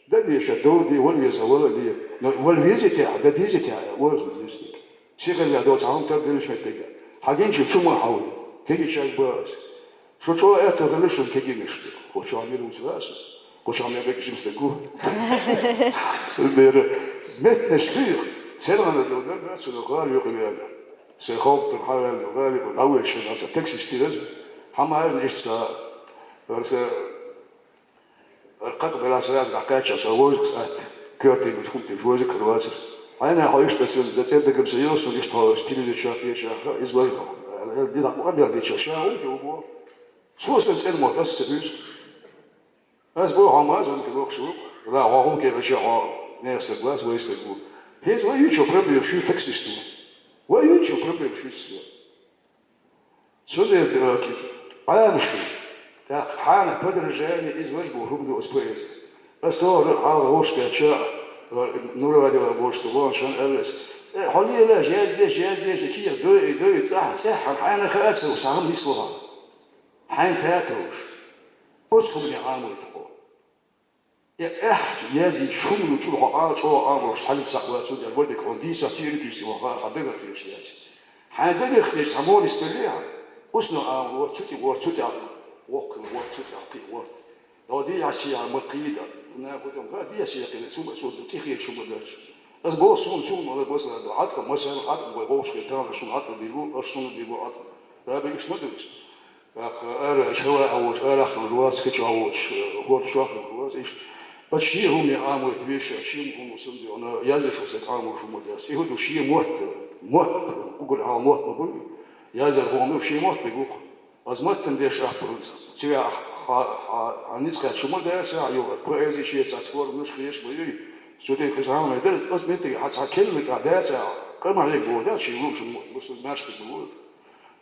ددي شدو دي ولي زوال دي والفيزي تاع ددي تاع والفيزي شغل يا دوت عم تبدل شتيك حاجين شو ما حاول هيك شاي باس شو اتغلش كيجي مش وشو عامل وسواس وشو عامل بك شو مسكو سبير مثل شفيق سيرنا الدولار بس الغالي يقول سيخوف الحال الغالي أول شيء هذا تكسي ستيرز هم هذا إيش صار بس القطب لا سياد حكاية سووز كاتي بتكون تجوز كرواتر أنا هايش بس زتين دقم سيوس وليش تها ستيل الشافية شافة إزواج دي دقوقة بيرد يشاشة وجوبه سوس السن مهتس سبيش بس بو هم هذا ممكن يروح سوق لا هو ممكن يرجع ناس الجواز ويستقبل هيز ويشوف ربي يشوف تكسي ستيل ويشوف ربي يشوف ستيل سودي براكي عارف تا حانا بدر جاني إزواج بوهم دو أسبوعين بس هو على وش كاتشا نور وادي وش تبون شان ألس حولي لا جاز لي كيف دوي تاع ساحة حانا خاسر وسام يسوها حين تاكلوش أصهم يعامل تقول يا يازي شمل شو عامل حلت سقوات سودي الولد كونديسا تيركيسي وها حبيبك فيش يازي حين دبي خديش عمول يستريها وسنو ورتوتي وقت لو دي عشية متقيدة ناخدهم دي عشية كده سو تيجي شو بدرش بس بوس شو بس عطر مثلا عطر بوش كده شو عطر بيقول شو بيقول عطر لا بيجيش مدرس أنا شو أول أنا آخر الوقت كيش أول هو شو آخر الوقت إيش بس شيء هم يعمل كبير شيء هم مسلمين أنا يعرف يتعامل في مدرسة يهودو شيء موت أقول ها موت نقول يعرف هو مش شيء موت بيقول أزمتن ديش أحبرز شيء عنيس كات شو مدرسة أيوة كويس شيء تسافر مش كيش بيجي شو ده كذا ما يدري بس بنتي حتى كلمة قداسة كم عليك بودا شيء مش ماشي بقول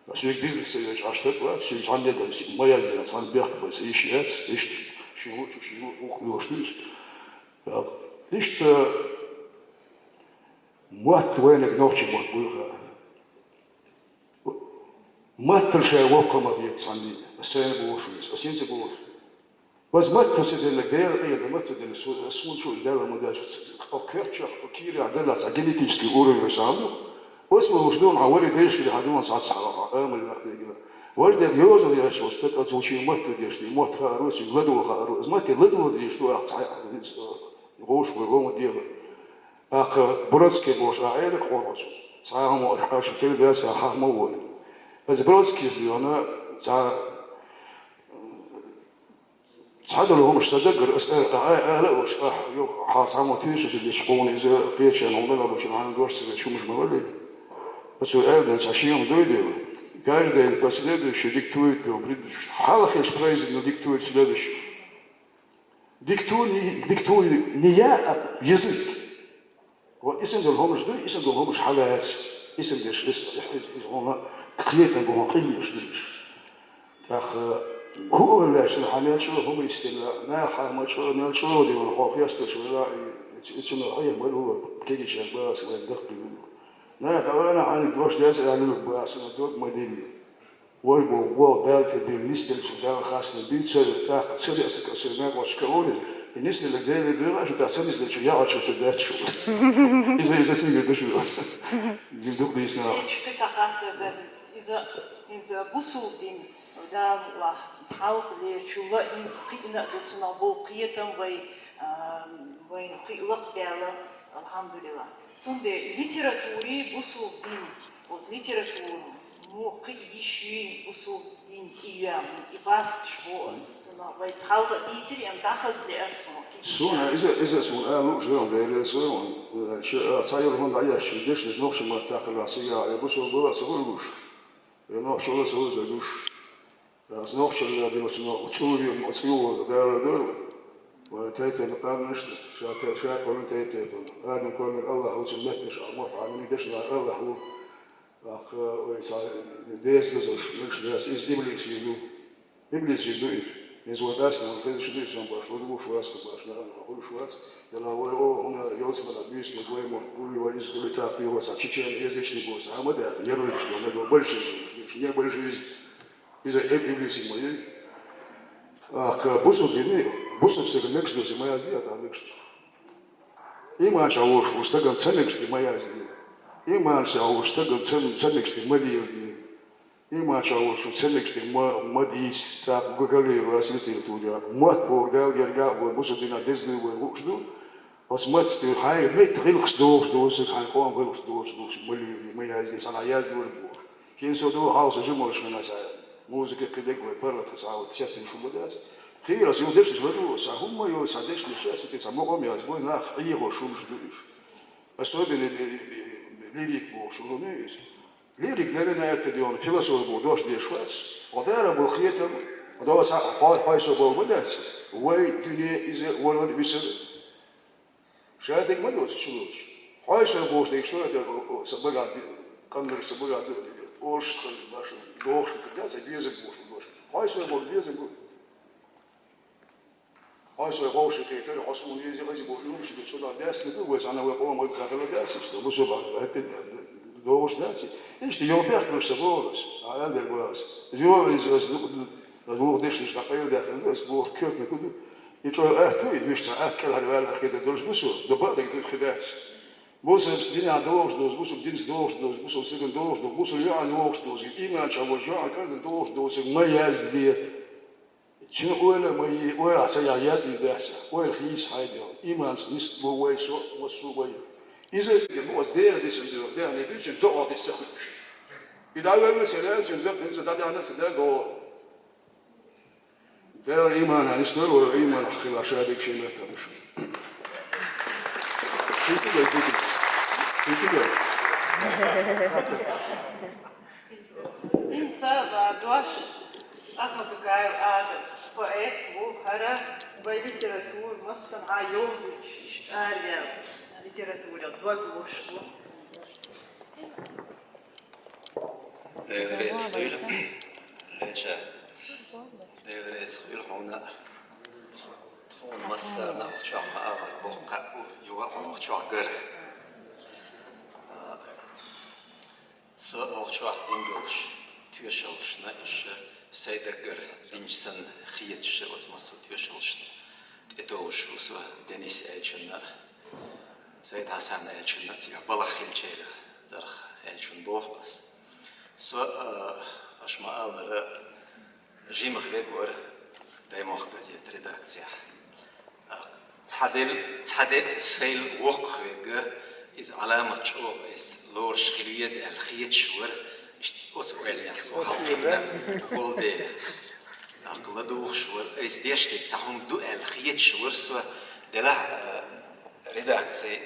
بس يجيب سيج عشرة وقت شيء عندي ده ما يزال صار بيحكي بس إيش شو وخلوش ليش موت وينك نوتش موت ما ترشى وفق ما بيتصني السنة بوشويس السنة بوش بس ما تفسد الجير أيضا ما تفسد السون شو الدولة ما داش أو كرتشة أو كيري عدلا سجلي تيجي أوري يسامو واسمه وشلون عوالي ديش اللي حدون صعد صعرة آمل الأخير كذا ورد اليوز اللي يشوف استك أتوشي ما تديش لي ما تخاروس يغدو خاروس ما تغدو ديش لو غوش وغوم ديال برودسكي بوش عائلة خورش صاهم وإحكاش كل ده ساحة مول بس برودسكي زيونا صعد لهم مش صدق لا وش يو حاصم وتيش اللي يشقون إذا فيش أنا والله بس أنا دوس شو مش مولي بس هذا تعشيهم دويدو قال ده بس ده شو دكتور حاله خيش برايز إنه دكتور سلبش دكتور نيا يزيد واسم لهم مش ده اسم لهم مش حالات اسم ليش هم كتير تبغون قيمش فخ هو اللي شو حالات شو هم يستلا ما حام شو دي والخوف يستشو لا اسمه أي مال هو كذي شباب سوى دخل لا طبعا عن دوش داس على الباس دوت مدينة والبو دالت بالنسبة للشباب خاصة بيت سر تاخ سر أسكاسينات وشكونه بالنسبة للجيل الدولة شو تحسن إذا شو يعرف شو تدات شو إذا سيجي شو يدوق بيسنا شو كتاخذ إذا بوسو دين ودام وحاول لشولا إن سقينا دوتنا بوقية وين قلق بيلا الحمد لله سند ليتراتوري بوسو دين وليتراتور مو قيشي بوسو دين كيام تباس شو سنا ويتحاول يتري أم تأخذ لأسمه سونا إذا سونا لوش يوم ده سونا شو صاير هم ضيع شو دش نوش ما تأكل راسية يبوسو دورا سوولوش ينوش شو سوولوش نوش اللي بيوصلوا تشوري وتشوري دار وتيت المقام نشط شاكل تيت هذا كل الله هو سمته شعمط عملي دشنا الله هو Ах, ой, deze is Biblici is wat Arsenal veel studeert van Barcelona voor Barcelona voor Schwarz. De la ona jos na bis не goemo у is de так его сочетан язычный голос. А мы да, я говорю, что надо больше, не больше из Библии моей. Ах, бусу всегда что моя азия там что. Има чего что саган ценник что моя азия. Има чего что ценник что моя Ima čau što celikšti madīs, tā gagalī vairs literatūrā. Mat por galgar gābo busu dina Disney vai lūkšdu. Os mat stil hai met rilks dos, hai gewoon rilks dos, malī, majazi, sana jazi var bo. Kien so do hausa žimoš na sa mūzika kadek vai parlat sa au tšetsin šubudas. Hira si udešti varu, sa humma jo sa dešti šesti, sa mogom jaz boj nach iho šumšduš. Особенно лирик bo šurumejiš. Lirik nereden diyor, filosof bu, dost diye şuaz. O da ara bu khiyetem, o da sa fayso bu budas. Vay dünya ize olan bir şey. Şayet mi diyor şuaz. Fayso bu işte işte sabıga kandır sabıga oş başı doğuş kıdasa diyecek bu. Fayso bu diyecek bu. Fayso bu şey ki hasun diyecek bu yumuş bir şurada dersinde bu sana ve o mu kadar ders işte bu sabah Doğuş dersi. İşte yol bekliyorsa bu olur. Ayağında bu olur. Yol izliyoruz. Bu deşmiş kapıyı dertinde. Bu kökne kudu. İço ehtiyat. İşte ehkel verler kede doğuş bu su. Dobar da gidiyor kıders. Bu su dünya doğuş doğuş. Bu su deniz doğuş doğuş. Bu su sıkın doğuş doğuş. Bu su yağın doğuş doğuş. İman çavuş yağın kadın doğuş doğuş. Mayaz diye. Çünkü öyle mayı öyle asaya yazı derse. Öyle his haydi. İman nis bu way so bu su way. İzle was der düşünüyor. Der ne için doğru düşünmüş. Bir daha mesela çünkü biz de daha nasıl go. Der iman işte o iman akıl aşağıda bir şey yapmış. Çünkü İnsan doş Ахматукаев поэт, хара в литературе, массан айозич, ария литература, два глушку. Devres değil, leçe. Devres değil, ona masana uçakma ağır, boğqa yuva uçak gır. So uçak dingilş, tüyeşalışına işe. Saydagar dinçsen xiyetçi otması tüyeşalışına. Etoğuş usu Deniz Elçin'e. Sayd Hasan Elçin'e tiga balak ilçeyre. Zarx Elçin boğbaz. So aşma ağları jimıq vegor daymoq gazet redaksiya. Tsadel sayl uq vega iz alamat çoğ is lor şxiliyez el xiyetçi أسئلة يحصل حقنا قولي أقل دوخ شور إزديش تحهم دو الخيط شور سوا دلا ريداكسي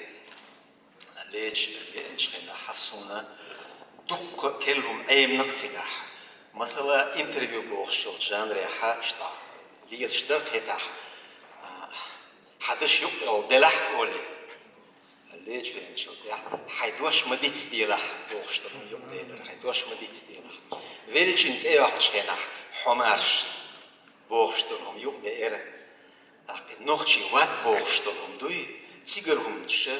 ليش بينشنا حسونا دق كلهم أي نقطة مثلا انترفيو بوخ شور جانر يحا شتا دير شتا كيتاح حدش يقول دلا قولي ليش بينشنا حيدوش مديت ديلا بوخ شتا يقول حيدوش مديت ديلا Величинц эвахчена хомарш богштурм юг беэр так нохчи ват богштурм дуй цигэрхумч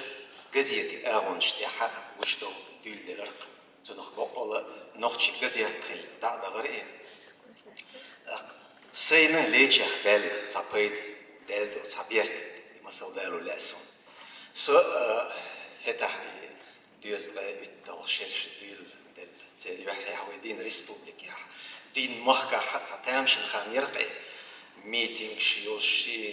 газет агончте ха гушто дүүлдэр зөнөх боқола нохчи газет хэл дагагэр э сейна лечах бэл цапэд дэлдо цапьер масал дэлу лэсон со это дюзлэ биттал шэрш дүүл زي واحد حوادين ريسبوبليكا دين محكا حتى تامشن خان يرقي ميتينغ شيوشي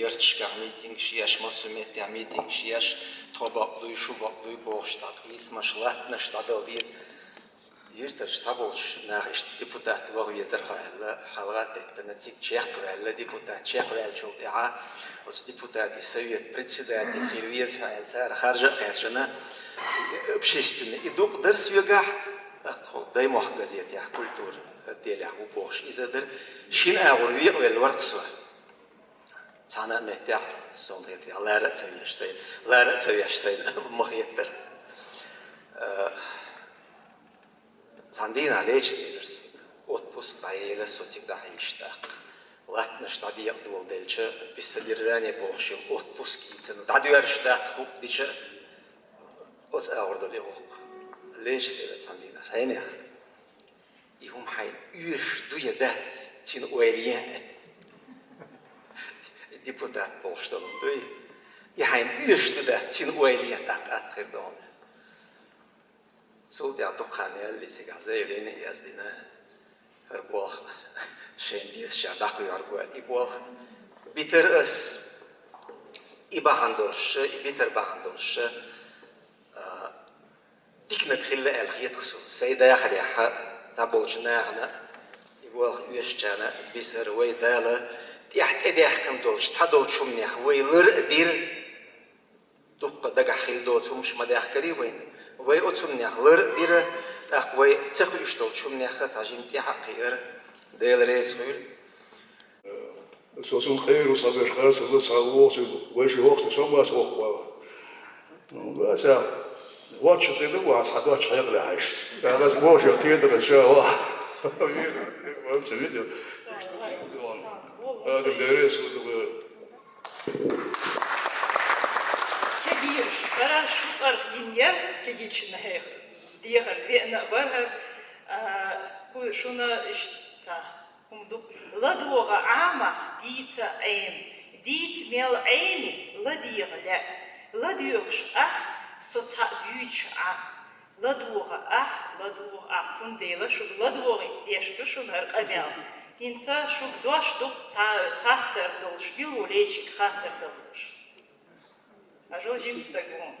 يرتشكا ميتينغ شياش مسوميتيا ميتينغ شياش طبق دوي شوبق دوي بوشتاق اسمش لاتنا شتادل بيز يرتش تابولش ناغش ديبوتات وغو يزرخ حلغات تنتيك تشيخ ولا ديبوتات تشيخ ولا شو إعا وس ديبوتات يسويت بريتسيدات يخيرويز فعل خارجنا بشيشتنا يدوق درس يقع دايما حجازيت يا كولتور ديال يا بوش إذا در شين أغروي والورق سوا تانا متاح صوتيت الله لا تسويش سيد لا تسويش سيد مخيتر Sandina leçsidir. Отпуск daire sotik da hingstaq. Latna stadiq dol delçe bisilirane bolşu отпуск gitsin. Da diyor ştat skup diçe. Os ağırdı le ok. Leçsidir Sandina. Hayne. İhum hay üş duya dat çin oeliyen. Deputat bolştalım duy. İhayn üş duya çin oeliyen da atırdı. Suudi Arabia li sigazevlini yazdina herboh şendis şadak yargı iboh bitir es ibahandosh bitir bahandosh dikna khilla el khiyat khusu sayda yakhliha taboljnahna iboh yeshchana bisir way dala tihat edih kam dolsh tadol chumni waylir dir dukka daga khildo chumsh madah kariwain way otsumniach lir dire ach way tsakh ushtol chumniach tsajim tiaqir del resul سوسن خير وصبر خير صبر صعوص ويش وقت شو بس وقت بس واتش تبي واس حد واتش حيق لهاش بس موش كده ان شاء الله ما بتريد هذا درس كبير برا شو صار ينيا كيجيش نهير دير بينا برا كل شونا إشتا هم دوك لا دوغا عامة ديتا أيم ديت ميل أيمي لا دير لا ديرش صوتا بيوش لا دوغا لا دوغا تنديلا شو لا دوغي ديشتو شو نرقميل إنسا شو دوش دوك تا خاطر دولش بيلو ليشك خاطر دولش أجو جيم ستقوم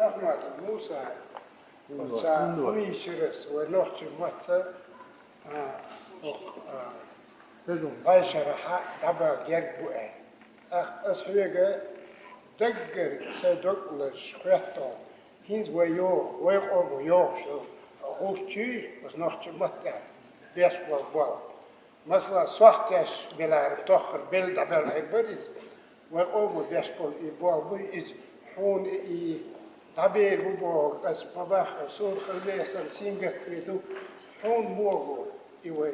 أحمد موسى وميشرس ونوحش مطر بايشرحة دبا جربوا أصحيقة دقر سيدوك لشخيطة هنز ويوه ويقوم ويوه شو خوشي بس نوحش مطر بيش والبال مثلا صحتش بلا تخر بلد بلا عبريز ويقوم بيش بالبال بيز حون إي طبيعي بوبو اسمه باخ صور خليه سنسينجا كريدو حون موغو إيوه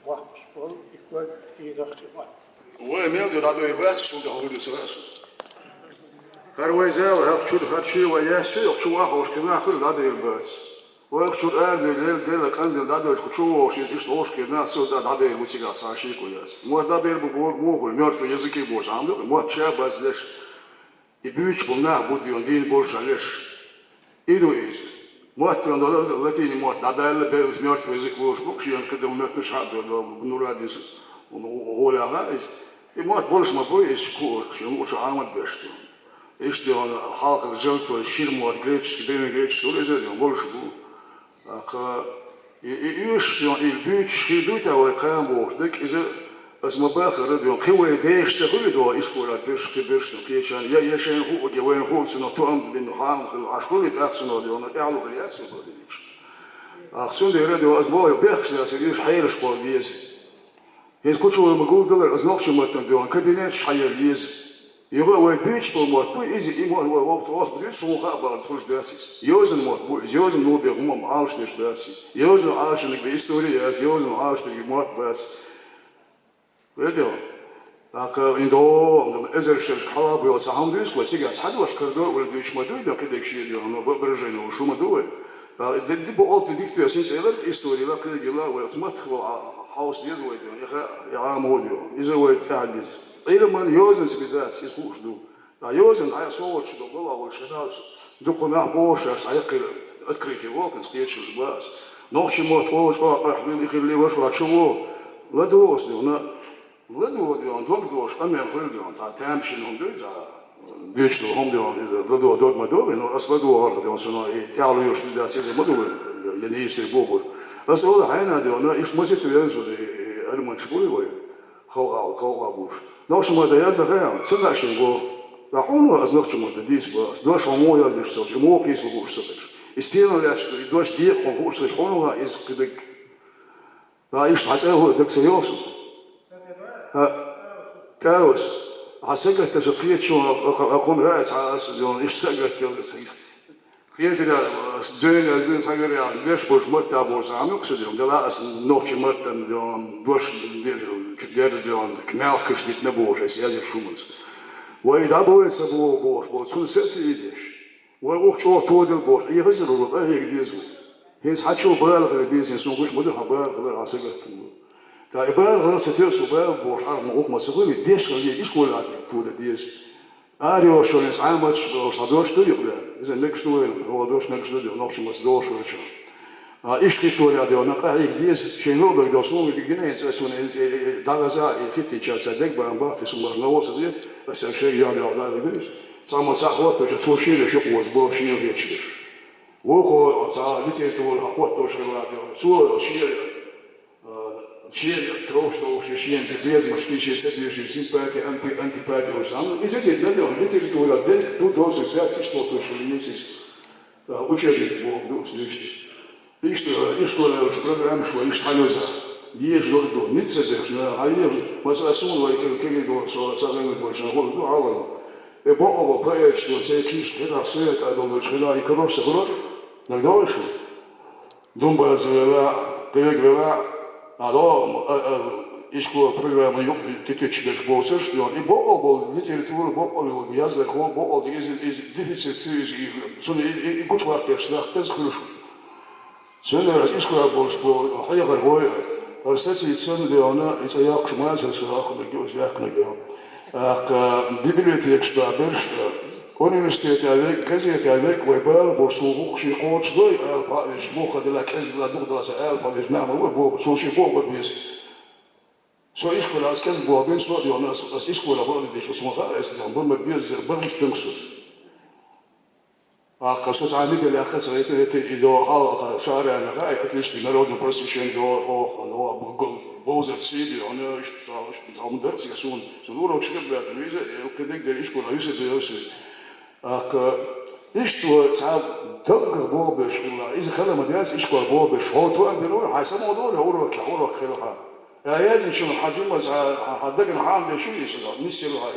وقت بول يكون يدخل وين يمدي رابي بس شو ده هو السلاس كروي زاو هاك شو خد شيء وياس شو واخو شتنا كل رابي بس ويخشوا الآن ديل كان دادو يخشوا شيء يشتوش كنا سود رابي وتيجا صاشي كويس مو رابي بقول ميرت في يزكي بوش عامل مو شاب بس ليش يبيش بنا بود يندين بوش ليش إيدو إيش مو تندور لاتيني مو دادال بيوز ميرت في يزكي بوش بوش ينقدر ميرت مش حد نور هذا ولا غايش مو بولش ما بويش كور شو عامل بيشتو إيش ده حالك الجلد والشير مو جريتش بين جريتش ولا زين بولش بو إيش البيتش البيت أو القيام بوش دك إذا اسمه باخر ده قوي ديش تقول ده إيش ولا بيرش كيشان يا شيء هو جوين هو سنو توم بينه حام عشرون يتأخسنوا ده أنا تعلو خليات سنو ده إيش أخسون ده رده أسبوع بيخش ده سيديش حيرش قول بيز هيك كل شو بقول ده أزنقش ما تندون كدينش حير بيز يبغى ويبيتش بالموت بوي إيزي إيمو هو وقت واس بدي سو خبر تفوش داسيس يوزن موت بوي يوزن نو بيقوم معاش نش داسي يوزن عاش إنك بإستورية يوزن عاش إنك موت بس بدو لكن إندو إذا الشرك حراب يوصلهم ديس وتيجي أصحاب واش كردو ولا ديش ما دوي ده كده شيء ده أنا برجعنا وشو ما دوي دي بقول تديك في أساس إذا إستورية لا كده جلا ويسمت حاوس يزوي ده يا عام هو ده يزوي تعديل إذا من يوزن سبيدات يسوش دو لا يوزن على صوت شو دولا والشداد دقنا بوش عيق أكريتي وقت نستيش الباس نوش موت وش واقع من يخلي وش وشوه لا دوس دونا لا دو دون دوش أما يخلي دون تعتمش إنهم دوز بيشتوا هم دون دو ما دو إنه أصلا دو هذا دون سنا تعالوا يوش سبيدات يزي ما دو يعني يصير بوبر بس هذا حين دونا إيش ما تتويان زوج المنشبوي وين خوغا بوش نوش ما ده يزا غير سنة شنقو لحونه أزنخش ما تديس بس دوش مو يزش سوش مو كيس وقوش سوش استينا لاش دوش ديق وقوش سوش حونه إز كدك لا إيش حتى هو دك سيوسو تاوس حسقت تشقيت شو أقوم رأس على سجون إيش سقت تلقى خيانة الدنيا زين صغير يعني ليش بوش مرتا بوش عم يقصد يوم ده أصل نوش مرتا يوم دوش كدير يوم كناف كشديت نبوش أسياد شومز وإذا بوش سبوا بوش بوش كل سلسلة يدش وأروح شو تود البوش يهزر الوضع هيك ديزو هيز حتشو بالغ البيز يسوقش مدح بالغ على سقط تا بالغ ستيرسو بالغ بوش عارف مقوق ما سقول يدش إيش ولا تود ديز أريو شو نسعمت صدوش تيجي إذا نكش نوين هو دوش نكش نودي ونقش مسدوش وشو إيش في توري هذا ونقع هيك ديز شنو بقدر سوون بيجينا يسون دعزة يفتي شات صدق بامبا في سومر نواصل دي بس شيء يعني على الجيش صار ساعات وقت شو شيء شو قوس بو شيء هيك شيء وهو صار ليتي تقول حقوق توش هذا سو شيء شيء تروش شيء انتبيز مش في شيء سبب شيء سيمباتي انتي باتي وسام إذا جد اليوم ليتي تقول هذا دو دوز الناس يشتغلوا شو الناس وش يجي بو دوز إيش ولا إيش برنامج شو إيش حلوزة يجي لوحده نتسدح عليه مثلا سون ولا كذا دو سازن البرشة هو دو عوض يبقى بقى شو تأكيد كذا صيت أدور شو يكرر سهرة نقدر شو دوم بزولا كذا هذا إيش هو برنامج يوم تتشبك بوسش يعني بقى ليتراتورة بقى الجهاز هو بقى إز ديفيسيت شون يقول وقت يشتغل تذكر سنة إيش كل أقول شو حاجة غير أرسلت سنة ديانا إسياق شمال سلسلة نجوز نجوم بيبليوتيك شبابرش أونيفرسيتي avec كذا avec ويبال بورسوق شيء قوش ضي الباش بوخ هذا كذا لا دغ دراسة الباش نعمل هو سو شيء بوخ بيس سو إيش كل أسكان بوابين سو ديانا بس إيش كل أقول ديش اسمه خالص يعني بوم بيز بوم تنقص قصص عامل اللي أخذ سريته إذا حال شارع أنا خايف أتليش بنرود نبرسيشن دو هو بوزر سيدي أنا إيش هم درس يسون سنورو كشكل بيعمل وكذا كده إيش ولا يصير إيش تو صعب تقدر بوبش ولا إذا خلى مدرسة إيش كوا بوبش هو تو أقدر حسب موضوع هو خيرها يا يازن شو حجم حدك الحام شو يصير نسير هاي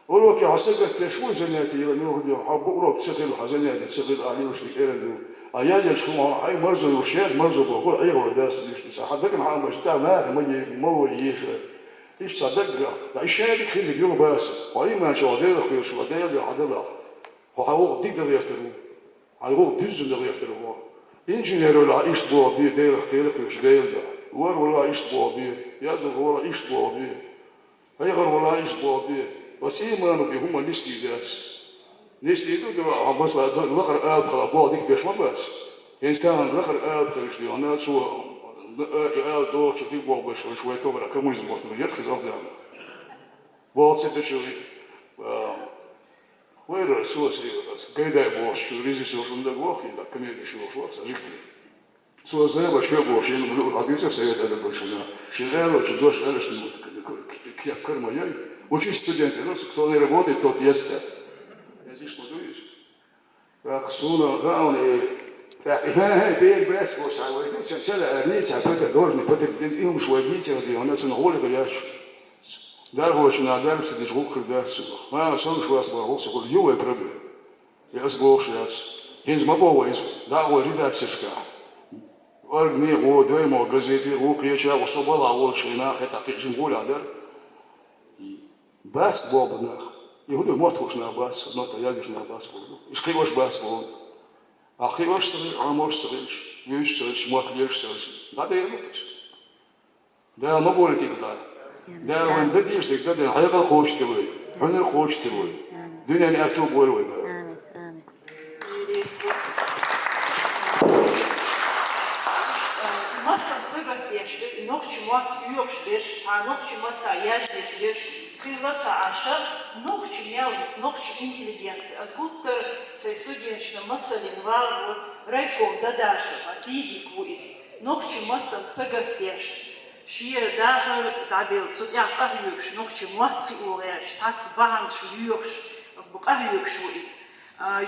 ولو كحسبت شو زنيتي لأنه حب أوروب تشغل حزنية تشغل عليه وش بيكيرن أيام شو هاي مرزو وشيء مرزو بقول أيه ولا داس ليش حدك الحام مش تعمل ما يجيش إيش صدق إيش هذا خلي اليوم بس وأي ما شو هذا خير شو هذا اللي هذا وحقوق ديك ده يختارون حقوق ديز ده يختارون إنجنير ولا إيش بوا بيه ده يختار خير شو ده ولا إيش بوا بيه يازن ولا إيش بوا بيه أي غير ولا إيش بوا بيه بس إيه ما نبي هم نسي ده هم بس الآخر آب خلا بوا ديك بيش ما بس إنسان الآخر آب خليش ده أنا شو آب دور شو تيجي بوا بس شوي كبر كم يزبط من يركز أفضل بوا سبت شوي وير سوسي قيدا بوش ريزي سوشون ده بوخ لا كمية شو سجكتي سو زي ما شو بوش إنه الحديث سيد هذا بوشنا شغال وتدوش أنا شنو كيا كرما جاي وش استودنت نفس кто не работает тот ест я здесь что думаешь так суна гаун ها بير بس وش عاوزين شلا نيتش عبيت دورني بدك يوم شويه دي انا شنو ياش دار هو شنو دار بس دي روح ده ما شنو شو اصبر هو شغل يو بروبلم يا اصبر شو هينز ما بويز دا هو ريدا تشكا ورني هو دايما غازيتي هو كيشا وصبلا هو شينا حتى كيجمول هذا بس بوبنا يهودي ما تخشنا بس ما تيازنا بس ايش كيوش بس بون أخي وش صغير عمر صغير يوش صغير ما كبير صغير هذا يرمكش ده ما بقول لك ده وين بدي يشتك ده حقيقة خوش تبوي هنا خوش تبوي دنيا نأتو بقول وين آمين مثلا صغر يشتك نقش ما يوش ليش نقش ما تياز ليش قيلة عشر نقش مياونس نقش интеллигенция أزقط سيسودينشنا مثلا وارو ريكوم داداش فيزيك ويز نقش مثلا صغر يش شيء داخل دابيل صوت يعقهيوش نقش مات قيوريش تات باند شويوش بقهيوش ويز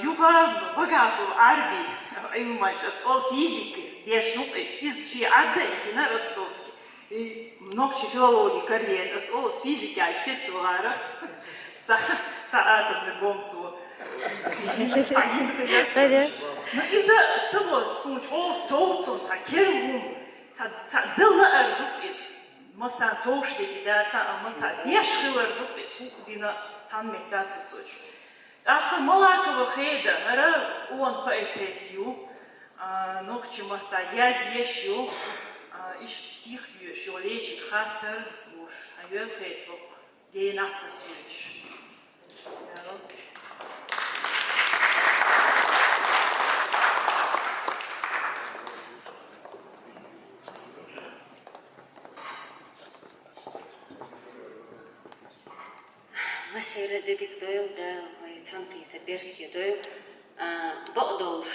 يوغا بقعو عربي علماش أسأل فيزيك ديش نقش إز شيء عدا إنتنا رستوسكي Mnogi filologi karjeras, olas fizikai sicvara, ca atomi gomcu, ca imkaya. No iza stavo sunč taucu, ca kirvum, ca dila ardupis, masa taušdiki da, ca dieškil ardupis, hukdina ca mekatsa suč. After Malakova Heda, ara on poetesiu, nohči mahta yaziešiu, ist stichjus, jo leči chater, už ajölhet op, genatsa suč. Masira dedik doyul da tanqiyta berkti doyul baqdolş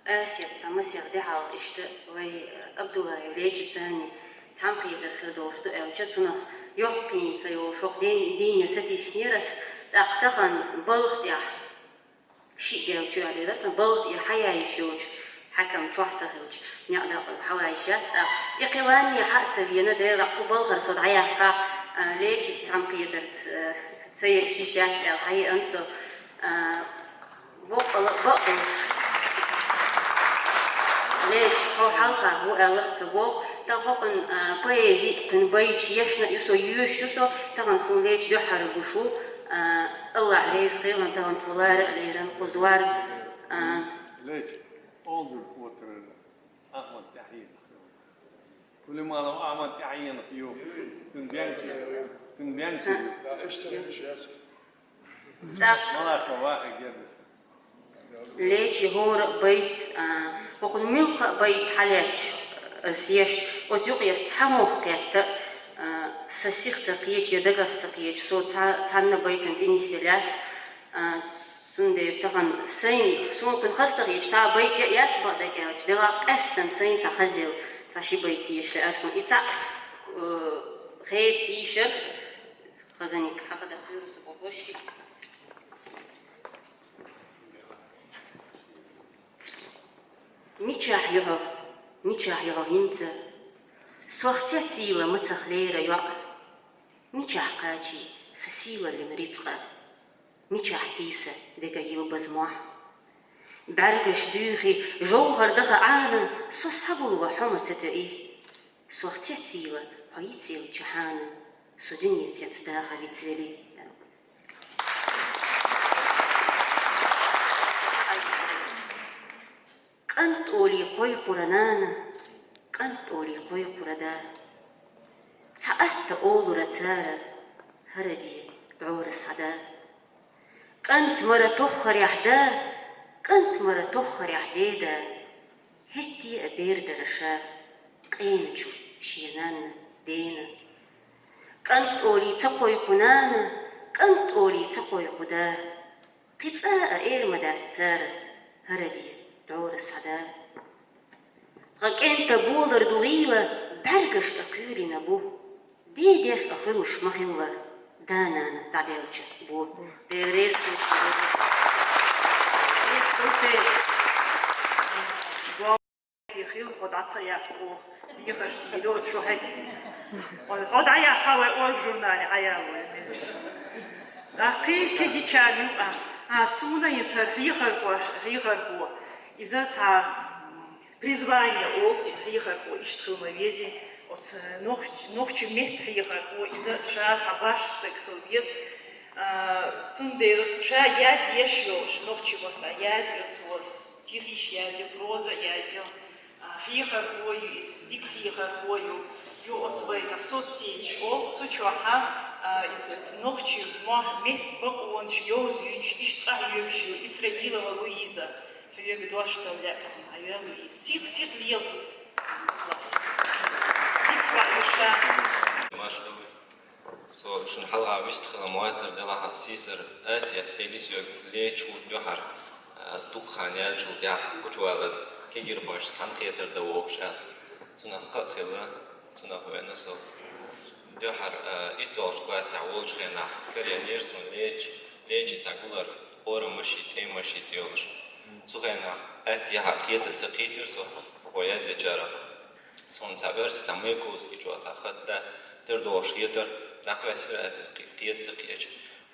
asiyat samasiyat dihal işte ve abdullah leji tsani tanqiyta khadolşdu elchatuna yok kinsa yo şok diniye satisniras taqtaqan balıqt ya şi gelçu alirata balıqt ya hayay şuç hakam çuhtaxıç niyada hawayshat iqwani hatsaviyana da raqtu balqar sod ayaqa leji tanqiyta زي جيشات هاي أنسو بقول ليش هو حلقة هو ألا تبوق تفقن بيزي كن بيش يشنا يسو يشوسو طبعا سو ليش يحرق وشو الله عليه صغيرا طبعا طلار عليهم قزوار ليش أولدر وتر أحمد تحيين كل ما لو أحمد تحيين فيو تنبيانتي ليش هو بيت وقل ملك بيت حلاج سياش وتوقي تاموخ كات سسيخ تقيج يدقق تقيج صوت تانا بيت تنتيني سيلات سندير طبعا سين سون كن خستقيج تا بيت يات بعدك يا دلا قستن سين تخزل تاشي بيت يش أرسم إتا خيت يشر خزانيك هكذا فيروس وبوشي ميشاح يها هنت صوختي ومتخليرة يا ميشاح قاجي سسيوة لمريضقة ميشاح تيسة دقا يلبز موح بعرقش دوخي جوهر دقا عانا صصبو وحومة تتعي صوختي هايتي وجهانا سدنيا تتداخل بتسلي كنت أولي قوي قرنانا كنت أولي قوي قردا سألت أول رتارة هردي عور الصدا كنت مرة تخر يحدا كنت مرة تخر يحديدا هدي أبير درشا قينجو شينانا دينا كنت أولي تقوي قنانا كنت أولي تقوي قدا بيتساء إير مدى تارة هردي دور الصدا غاكين تبولر دوغيوة بعرقش أكيولي نبو دي ديس أخيوش مخيوة دانا تعديلش بو دي ريسو يخيل قد عطيا بو يخش يدور شو هيك قد عيا قوي أول جورنالي عيا كيف كي تشانيو سونا ينصر يخر بو إذا تا призвание от из хихаку иштхума вези от нохчу мет хихаку из ша табашстык вез сундерус ша яз ешё нохчу вот яз вот стихиш яз проза яз хихаку из дик хихаку ю от своей соцсети шо сучоха из нохчу мет бакон ёз иштха ёкшу Исраилова Луиза я говорю, что является, а я говорю, сих лел класс. Машдуй. So schon halga wistkhla muazzer delaha sisar asiat felisyo le chutyohar dukhanya chutya kuchwalaz kegir bash santheter da woksha suna qakhila suna hoena so dehar itolch klasa wolchena karyer sun lech tsagular oramashi temashi ziolsh سوغينا أتي حقيقة تقيتر سو ويا زجارة Son taber samekos ki jo takhat das ter dosh yeter nakwas as qiyat qiyat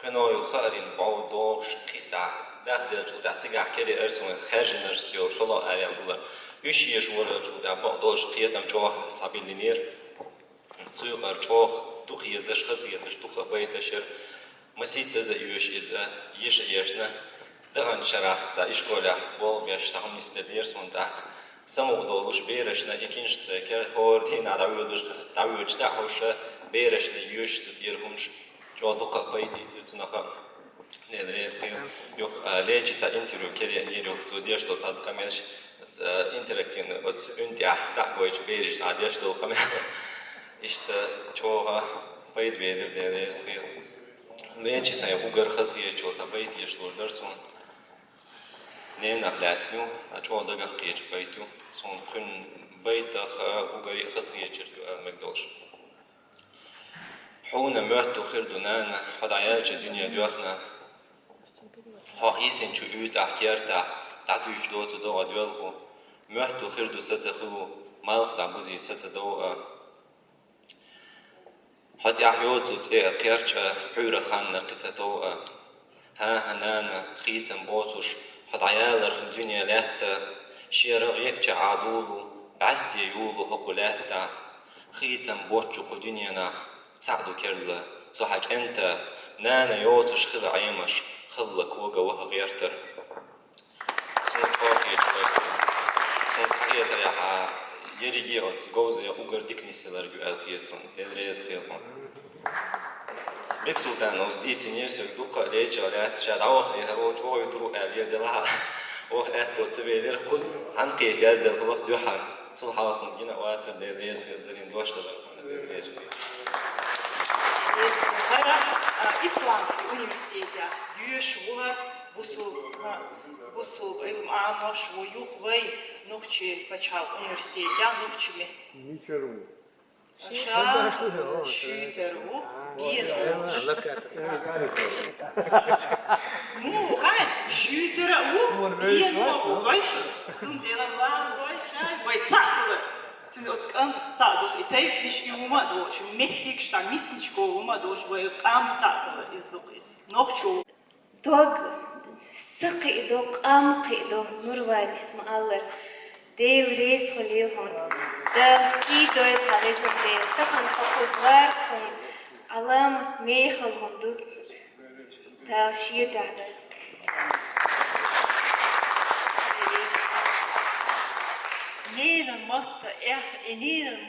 كانوا يخارين بعض دوش قطع داخل جودا تيجا كده أرسون خارج نرسيو شلا أريم دولا يشي يشور جودا بعض دوش قيادم جوه سابيلينير تيجا جوه دوخي زش خزية تشتوخ بيتشر مسيت زي إذا يشنا دهان شرح زي إشكولا بول بيش سهم يستبير سون تحت سمو دولوش بيرشنا يكينش تذكر هور دين دعوش دعوش بيرشنا يوش تديرهمش جو دوقة بيدي تناقا ندرس كيو يوخ ليش سا انترو كري نيرو توديش تو تازق مش بس انتراكتين بس انتيا دعوش بيرش ناديش تو كمان إشت جوها بيد ندرس كيو ليش سا يوغر خزيه جو سا بيد يشلور درسون نينا بلاسنيو جو دقة قيش بيتو سون كن بيت وغري خزيه جرك مقدولش حونا مرتو خردونانا حد عيالش الدنيا دوخنا حقيسن شو يوتا كيرتا تعطو يجدوت دو أدوالخو مرتو خردو ستسخو مالخ دعبوزي ستسدو حد يحيوتو تسيق كيرتا حورة خاننا قصتو ها هنانا خيتن بوتوش حد عيال رخ الدنيا لاتا شيرغ يكتا عادولو بعستي يولو هكو لاتا خيتن بوتشو قو دنيانا سعدو كرلا صحك أنت نانا يوتش خذ عيمش خلك وقا وها غيرتر سون فاقي جوائكوز سون سخيطة يحا يريجي أوتس غوزي أوغر ديكني سيلارجو ألخيتون إدريس خيطون بيكسو دانوز ديتي نيرسيو دوقا ليجا لاس شاد عوخ ليهرو جوه يترو ألير دلها وخ أتو تبيلير قز عنقيت يازدل فلق دوحان طول حواصن جينا واتسن إدريس زلين دوش دلر إدريس Hara İslamski Üniversitede Büyüşler busul ilm almış ve yok ve nokçi paçal üniversitede nokçi mi? Aşağı şüteru giyin olmuş. Mu hay şüteru giyin olmuş. Tüm delalar var şey ve çaklı. Tüm oskan çaklı. İtayip dişki uma doğuş. Mehtik şta misniçko uma doğuş ve qam çaklı izduqis. Nokçu. دوغ سقي دو قامقي دو نورواد اسم الله ديل ريس خليل هون دال سي دوي تاريز ديل تخن تقوز غار خن علامة ميخل هون دو دال شير دهدا Neden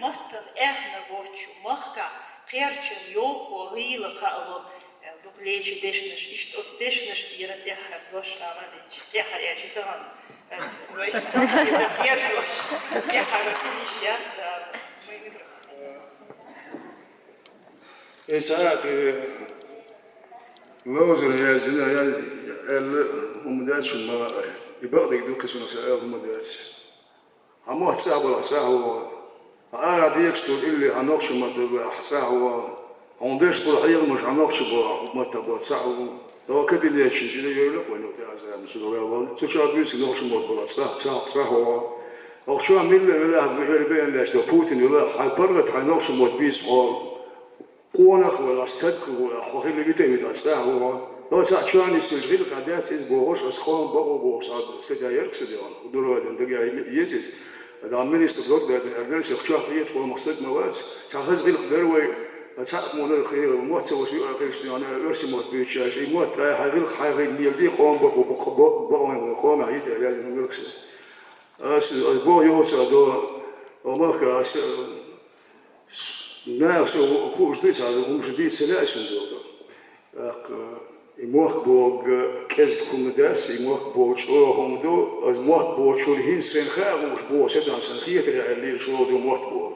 mahtan nagorçu mahka qerçin yok o hıyla qalı Dukleci deşniş, işte o deşniş yere tehar doşlama deç. Tehar ya çıtan. Svoy tane yerzoş. Tehar finişyat da. إسحاق موزن يا زنا يا هم دارش ما يبغى يدوك شنو سأل هم دارش هم حساب ولا سهو أنا ديك شو اللي هنوكش ما تبغى سهو عندش طلعيه مش عناقش ما تبغى سهو لو كبير ليش يجي يقول وين تعزى مسؤول تشوف بيس نوكش ما تبغى سهو أو شو عمل له بين ليش بوتين يقول حبرت عناقش ما تبيس قونخ ولا استك ولا خوهي اللي بيتي من سهو لو سأشوان يسجل قداس يسبوعش أسخون بقوا صاد سجاير كسديان ودولوا عندك يجلس هذا عملي استقرار ده أجل شخص يدخل مقصد مواد شخص غير قدروي ساعة مول الخير وموت سوى شيء غير شيء أنا أرسم موت بيتشاش موت هاي غير ميلدي قوم بقوا قوم عيد لازم نركز أسبوع يوم صادوا وما كاس ناس وكوش ديس هذا ومش ديس سلاسل دول إموخ بوج كذب كومداس إموخ بوج شو هم دو إموخ بوج شو الهين سنخاء ومش بوج سدان سنخية اللي شو دو إموخ بوج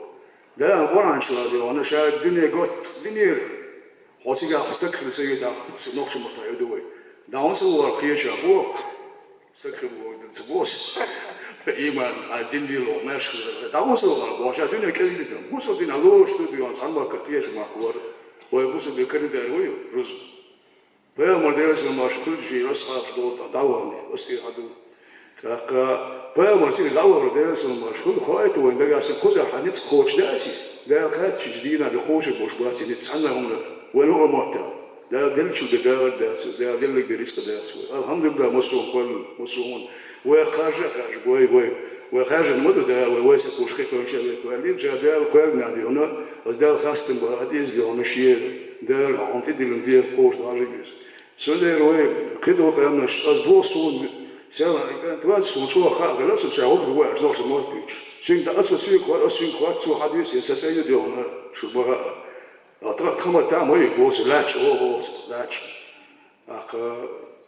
ده وران شو هذا أنا شايف الدنيا قط دنيا حاسيك أخسك في سيدا سنوكش مطلع دوي داون سوى خير شابوه سكر بوج تبوس إيمان الدنيا لو ماشي داون سوى بوج الدنيا كذي بوس الدنيا لوش تبيون سامع كتير ما كور ويبوس بكرة داروي رز فما درس ما شكل شيء أصحاب دول دعواني أصير هذا بقى مرتين الأول ده سلم مشهور خايت وين ده عشان كل حنيت خوش داسي ده خات جدينا بخوش بوشباتي نتسنى هنا وين هو معتاد ده قلت شو ده داس ده قال لك بريست داس الحمد لله مسوون كل مسوون وخارج بوي وخارج المدة ده وواسق وشكيك وشبك وقالين جا ده الخيرنا دي هنا وده خاصة بهاديز ده مشير ده العنتي دي ندير قوت عربيز سندر وين كده وقامنا أسبوع صون سواء كانت واسع شو خارج لا تشاور في واحد زوج ما تبيش شين ده أساسي قوات سو حديث يساسي ده هنا شو بقى أطرق خمر تعمل يبوس لاتش أو بوس لاتش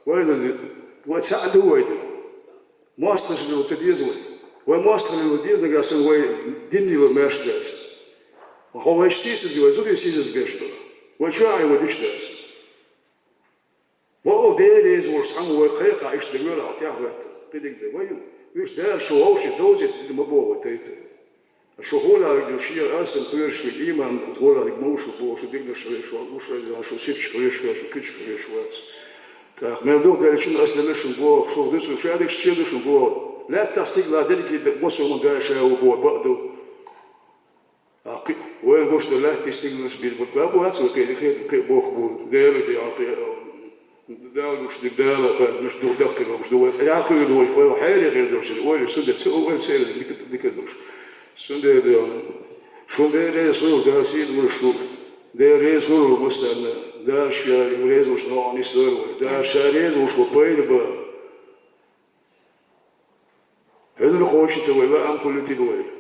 وين وتساعد هو يده ماستر اللي تديزوي وماستر اللي تديزوي قاسم وين دني وماش داس وهو إيش سيسز يوزوري سيسز قشطة وشاعي وديش داس وهو ديريز ورسام وقيقة إيش دقيقة أعطيه كده كده وين إيش دار شو هو شو دوزت مبوه تيته شو هو لا يشير أصل كير شو الإيمان هو لا يجمعه شو بوه شو دقيقة شو سيت شو كيتش شو تاخ ما دوك قال شنو أصل شو بوه شو ديسو شو هذيك الشيء شو بوه لا تصير لا دلك مصر من قال شو بوه بعده وين قلت له لا تصير مش بالبطاق وهذا كي بوه بوه دير في عقيا دال مش دال مش دو داخل مش دو يا أخي دو شوي وحيري غير دوش وين سدت وين سير ديك دوش سندر شو ده يسوي ده سيد مرشوب ده يسوي مثلا ده شيء يريز وش نوع نسور ده شاريز وش وبايل بقى هذا الخوش توي بقى عم كل تدوي